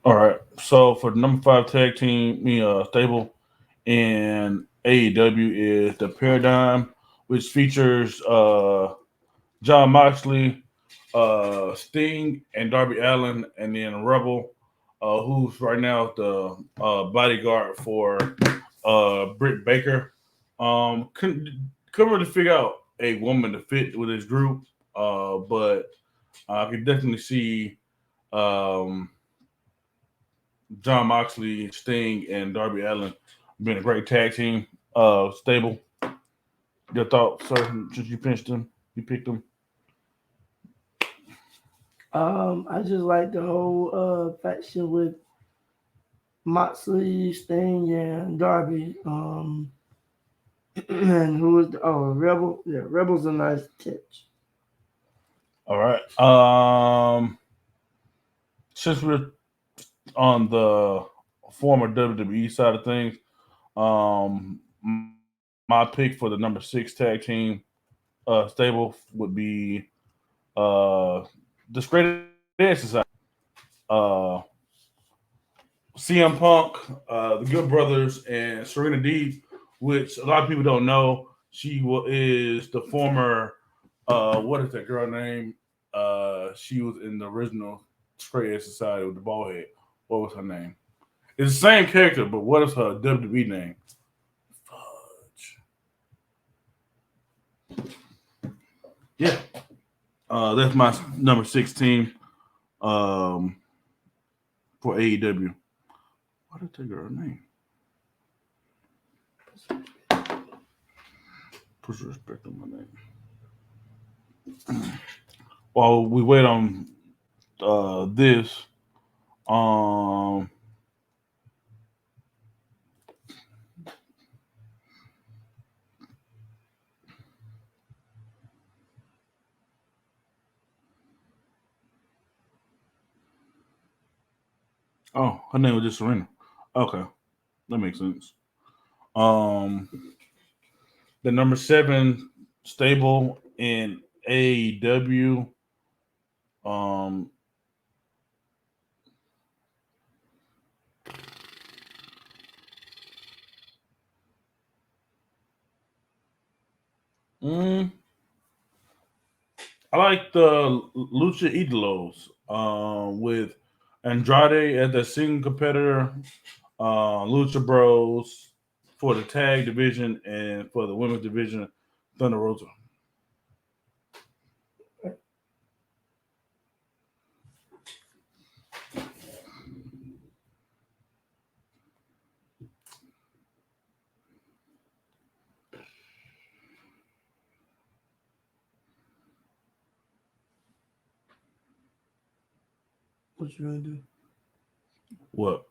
All right. So for the number 5 tag team, stable in AEW is the Paradigm, which features John Moxley, Sting, and Darby Allin, and then Rebel, who's right now the bodyguard for Britt Baker. Couldn't really figure out a woman to fit with this group, but I can definitely see um, John Moxley, Sting, and Darby Allin being a great tag team stable. Your thoughts, sir? Since you picked them, I just like the whole faction with Moxley, Sting, and Darby. And who was Rebel? Yeah, Rebel's a nice catch. All right. Since we're on the former WWE side of things, my pick for the number 6 tag team stable would be the Straight Edge Society. Uh, CM Punk, the Good Brothers, and Serena Deeb, which a lot of people don't know. Is the former, what is that girl name? She was in the original Straight Edge Society with the bald head. What was her name? It's the same character, but what is her WWE name? Fudge. Yeah. That's my number 16 for AEW. What did that girl name? Put some respect on my name. While we wait on this, um, oh, her name was just Serena. Okay, that makes sense. Um, the number 7 stable in AEW. Um, mm, I like the Lucha Idolos with Andrade as the single competitor, Lucha Bros for the tag division, and for the women's division, Thunder Rosa. What you gonna do? What?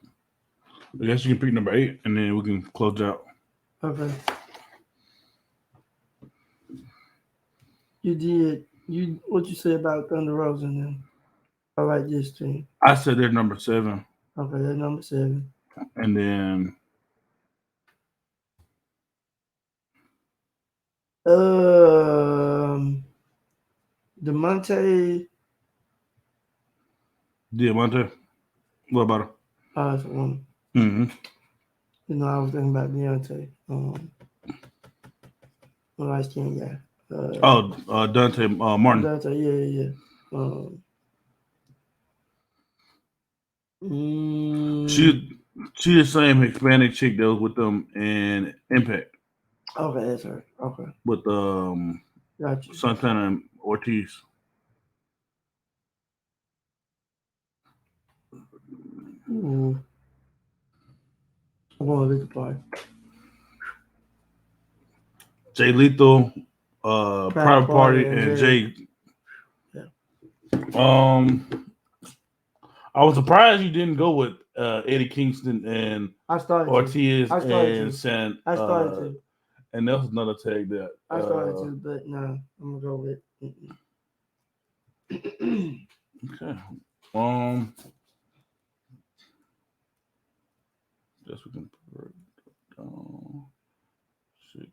I guess you can pick number 8, and then we can close out. Okay. You did. You what you say about Thunder Rosa and them? I like this team. I said they're number 7, Okay, that's number 7. and then Demonte. Diamante. What about her? That's one. Mm-hmm. I was thinking about Deontay. The light skinned guy. Dante Martin. Deontay, yeah. Mm, She the same Hispanic chick that was with them in Impact okay, that's her. Okay, with got you. Santana and Ortiz. Ooh. I'm going to the party. Jay Lethal, Private Party, and and Jay. Jay. Yeah. I was surprised you didn't go with Eddie Kingston and I started Ortiz to. I started and to. San. I started to. And that was another tag that. I started to, but no, I'm gonna go with. Okay. Guess we can put it down. 6.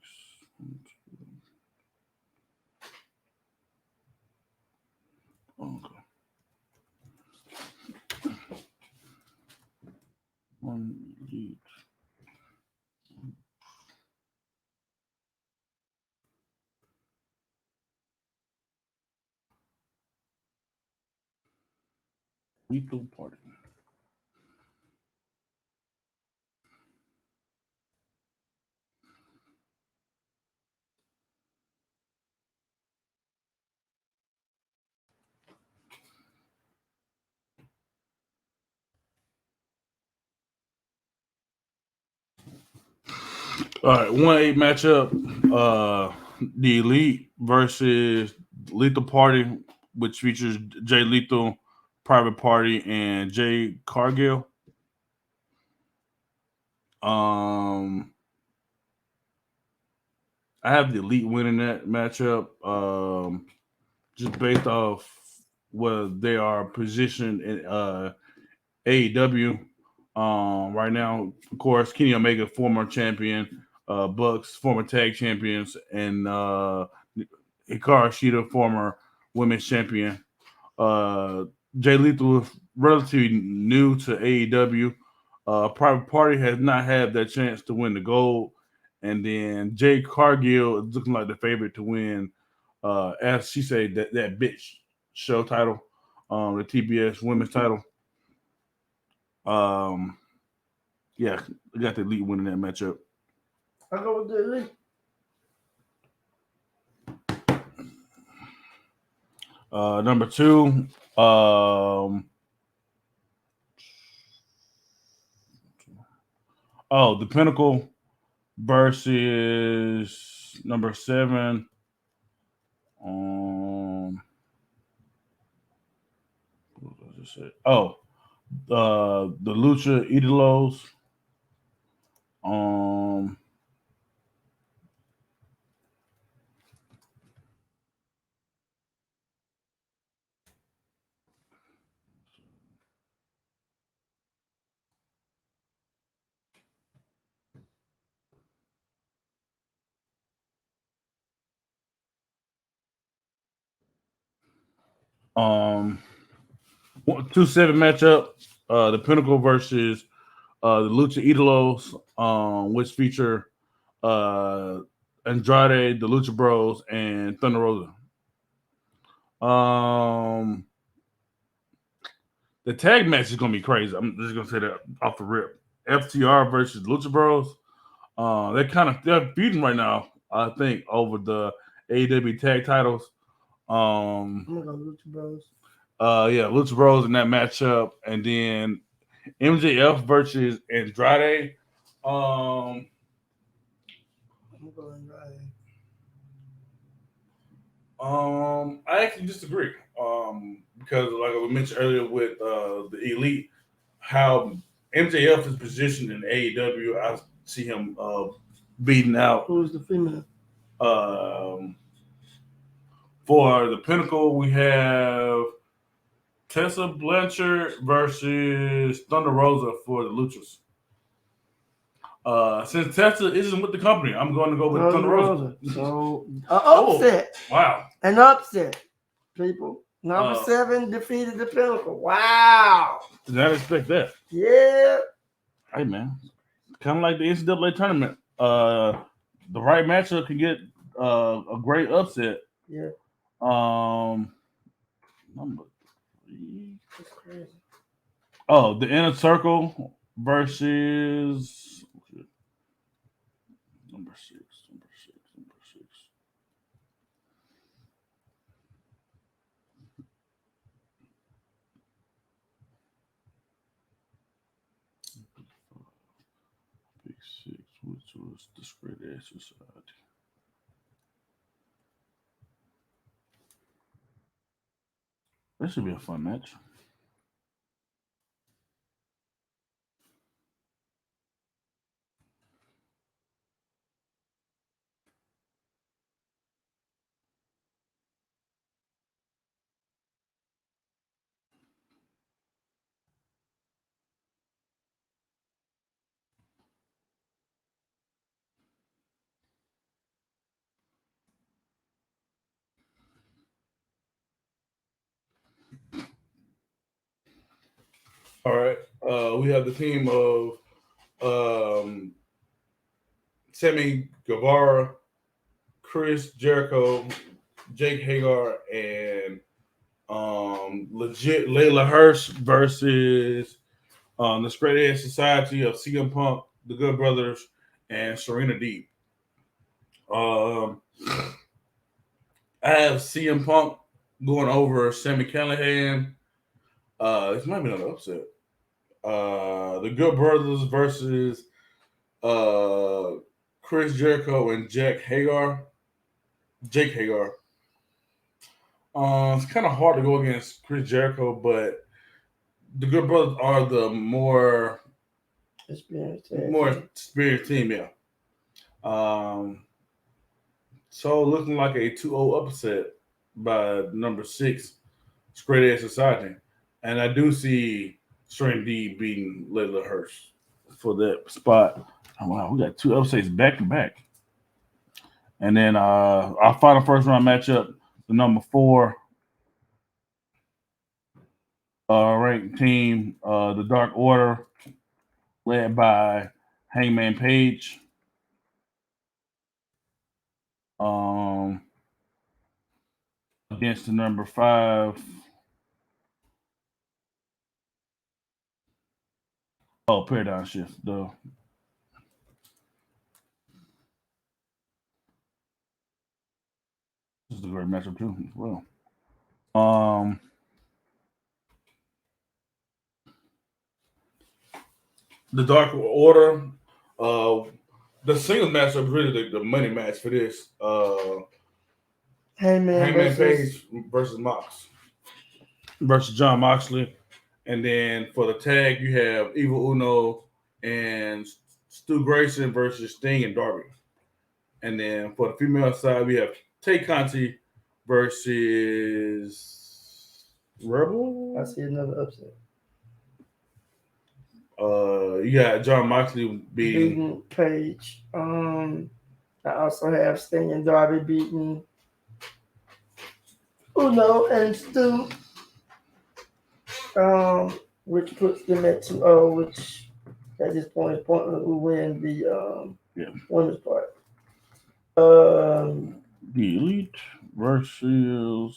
Lethal Party. All right, 1-8 matchup. The Elite versus Lethal Party, which features Jay Lethal, Private Party, and Jay Cargill. I have the Elite winning that matchup, just based off where they are positioned in AEW. Right now, of course, Kenny Omega, former champion, Bucks, former tag champions, and Hikaru Shida, former women's champion. Uh, Jay Lethal is relatively new to AEW. Private Party has not had that chance to win the gold. And then Jay Cargill is looking like the favorite to win, as she said, that bitch show title, the TBS women's title. Yeah, I got the Elite winning that matchup. I go with the Elite. Number 2, the Pinnacle versus number 7. What was I say? The Lucha Idolos. Um, 2-7 matchup. The Pinnacle versus the Lucha Idolos, which feature Andrade, the Lucha Bros, and Thunder Rosa. The tag match is gonna be crazy. I'm just gonna say that off the rip. FTR versus Lucha Bros. They're feuding right now. I think over the AEW tag titles. I'm gonna go Lucha Bros. Lucha Bros in that matchup, and then MJF versus Andrade. I'm gonna go Andrade. I actually disagree. Because like we mentioned earlier with the Elite, how MJF is positioned in AEW, I see him beating out. Who's the female? For the Pinnacle, we have Tessa Blanchard versus Thunder Rosa for the Luchas. Since Tessa isn't with the company, I'm going to go with Thunder Rosa. So, upset. Wow. An upset, people. Number 7 defeated the Pinnacle. Wow. Did not expect that. Yeah. Hey, man. Kind of like the NCAA tournament. The right matchup can get a great upset. Yeah. Number 3. That's crazy. The Inner Circle versus number 6. Big 6, which was Discreet Exercise. That should be a fun match. All right. We have the team of Sammy Guevara, Chris Jericho, Jake Hagar, and Legit Layla Hirsch versus the Straight Edge Society of CM Punk, the Good Brothers, and Serena Deeb. I have CM Punk going over Sammy Callahan. This might be another upset. The Good Brothers versus Chris Jericho and Jake Hagar. It's kind of hard to go against Chris Jericho, but the Good Brothers are the more experienced team, yeah. So looking like a 2-0 upset by number 6, Straight Edge Society. And I do see Serena D beating Layla Hirsch for that spot. Oh, wow, we got 2 upsets back to back. And then our final first round matchup, the number 4 ranked team, the Dark Order, led by Hangman Page. Against the number 5. Oh, Paradigm Shift, though. This is a great matchup too, as well. The Dark Order, the singles matchup is really the money match for this. Hangman Page versus Mox versus John Moxley. And then for the tag, you have Evil Uno and Stu Grayson versus Sting and Darby. And then for the female side, we have Tay Conti versus Rebel. I see another upset. You got John Moxley beating Page. I also have Sting and Darby beating Uno and Stu. Which puts them at 2-0, which at this point is pointless. We win the women's part. The Elite versus.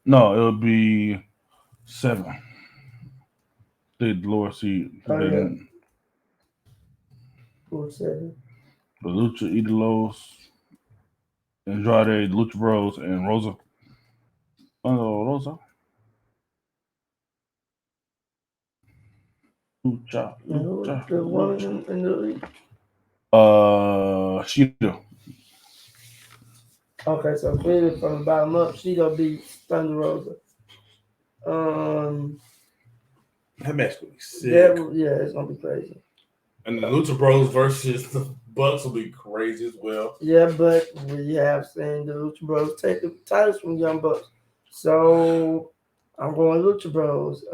No, it'll be 7. The lower seed. Who's 7? The Lucha Idolos, Andrade, Lucha Bros, and Rosa. Rosa. Lucha. The woman in the league. Sheeta. Okay, so clearly from the bottom up, Sheeta beats Thunder Rosa. That match will be sick. It's gonna be crazy. And the Lucha Bros versus the Bucks will be crazy as well. Yeah, but we have seen the Lucha Bros take the titles from Young Bucks. So I'm going Lucha Bros.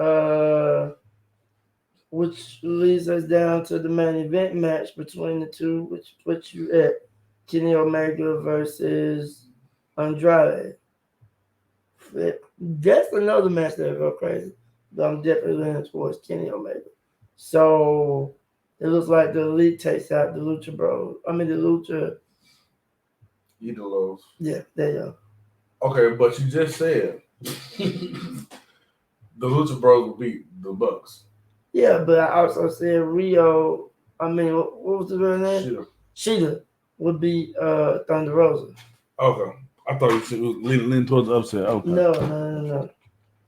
Which leads us down to the main event match between the two, which puts you at Kenny Omega versus Andrade. That's another match that'll go crazy. But I'm definitely leaning towards Kenny Omega. So it looks like the Elite takes out the Lucha Bros. I mean the Lucha Idolos. Yeah, there you go. Okay, but you just said the Lucha Bros will beat the Bucks. Yeah, but I also said Rio. I mean, what was the real name? Sheeta would be Thunder Rosa. Okay, I thought you said leaning towards the upset. Okay. No.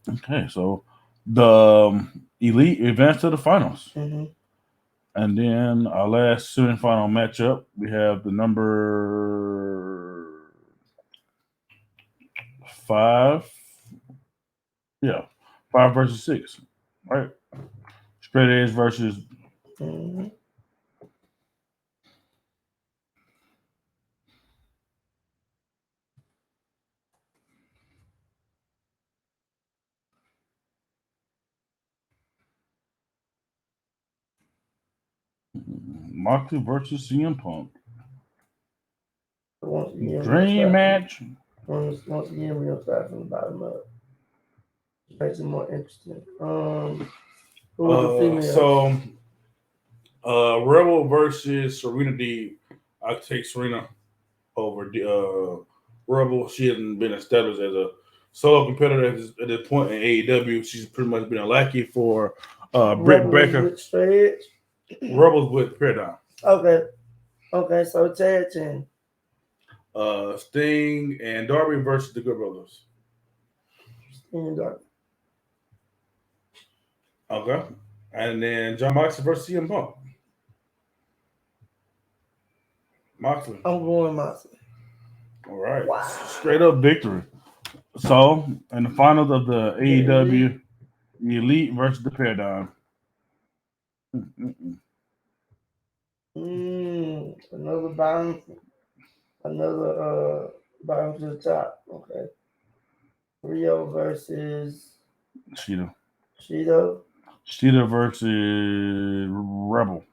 Okay, so the Elite advanced to the finals. Mm-hmm. And then our last semifinal matchup, we have the number 5. Yeah, 5 versus 6. Right? Straight Edge versus. Mm-hmm. Moxley versus CM Punk. Dream match. Once again, we're gonna start from the bottom up. Makes it more interesting. So Rebel versus Serena Deeb. I take Serena over the Rebel. She hasn't been established as a solo competitor at this point in AEW. She's pretty much been a lackey for Britt Baker. With straight edge. Rebels with Paradigm. Okay, so tag team. Sting and Darby versus the Good Brothers. Sting and Darby. Okay. And then John Moxley versus CM Punk. Moxley. I'm going Moxley. All right. Wow. Straight up victory. So, in the finals of the AEW, the Elite versus the Paradigm. Another bottom to the top. Okay. Rio versus Sheeta. Sheeta versus Rebel.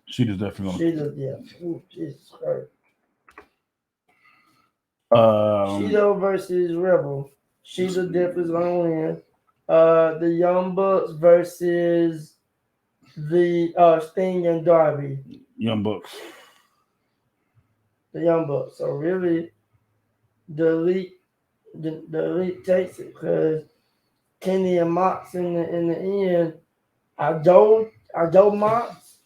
Sheeta's definitely going. Yeah. Ooh, Jesus Christ. to. Sheeta versus Rebel. Sheeta definitely gonna win. The Young Bucks versus the Sting and Darby. Young Bucks. The Young Bucks. So really, the Elite takes it because Kenny and Mox in the end. I go Mox.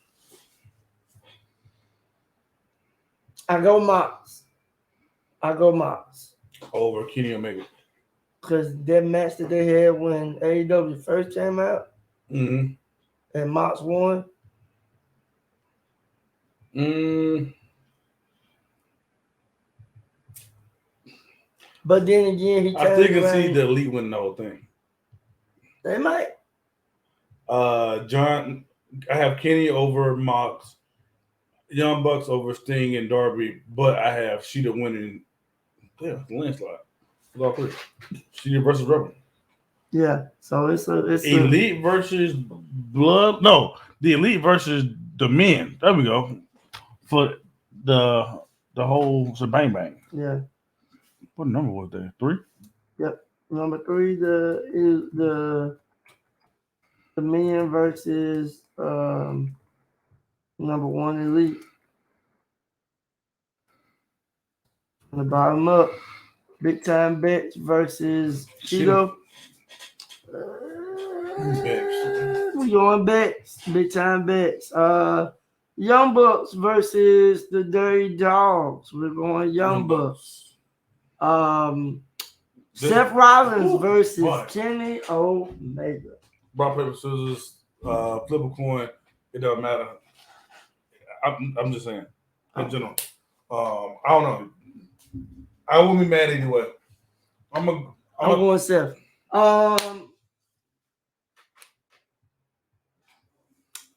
I go Mox. Over Kenny Omega. Because that match that they had when AEW first came out, Mm-hmm. and Mox won. But then again, I think I see the Elite win the whole thing. They might. John, I have Kenny over Mox, Young Bucks over Sting and Darby, but I have Sheeta winning. Yeah, landslide. It's all three. Sheeta versus Rebel. Yeah, so it's Elite versus Blood. No, the Elite versus the men. There we go. For the whole shebang bang. Yeah. What number was that? 3? Yep. Number 3 is the men versus number 1 Elite. On the bottom up, Big Time Bets versus Cheeto. We're going Bets. Big Time Bets. Young Bucks versus the Dirty Dogs. We're going Young Bucks. Seth Rollins versus Kenny Omega. Rock, paper, scissors, flip a coin. It doesn't matter. I'm just saying. In general. I don't know. I wouldn't be mad either way. I'm going Seth. I'm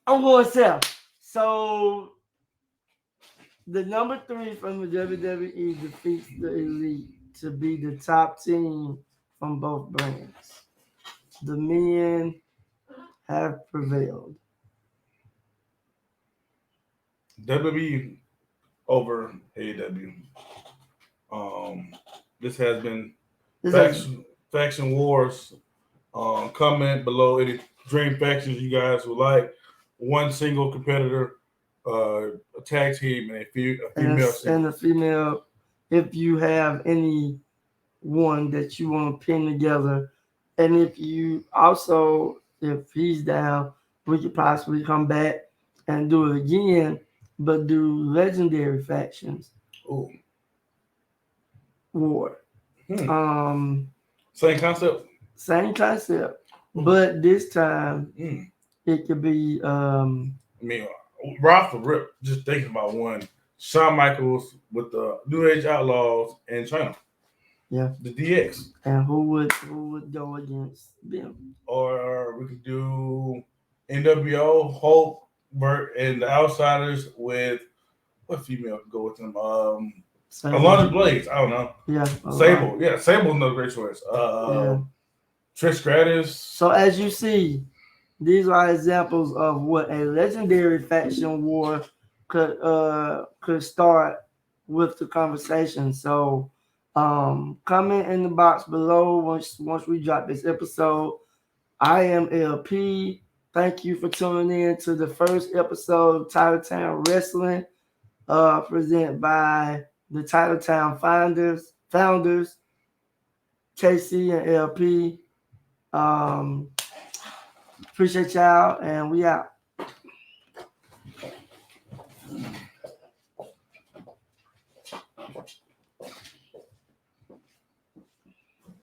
going Seth. So the number 3 from the WWE defeats the Elite to be the top team from both brands. The men have prevailed. WWE over AEW. This has been faction wars. Comment below any dream factions you guys would like. One single competitor, a tag team, and a female. And a female. If you have any one that you want to pin together, and if he's down, we could possibly come back and do it again, but do legendary factions. Ooh. War. Same concept, but this time it could be. Rob for Rip. Just thinking about one. Shawn Michaels with the New Age Outlaws and China. Yeah, the DX. And who would go against them? Or we could do NWO, Hulk, Burt, and the Outsiders with what female could go with them? Alana Blaze. I don't know. Yeah. Sable. Right. Yeah, Sable's another great choice. Trish Stratus. So as you see, these are examples of what a legendary faction war could start with the conversation. So comment in the box below once we drop this episode. I am LP. Thank you for tuning in to the first episode of Titletown Wrestling. presented by the Titletown founders, KC and LP. Appreciate y'all, and we out.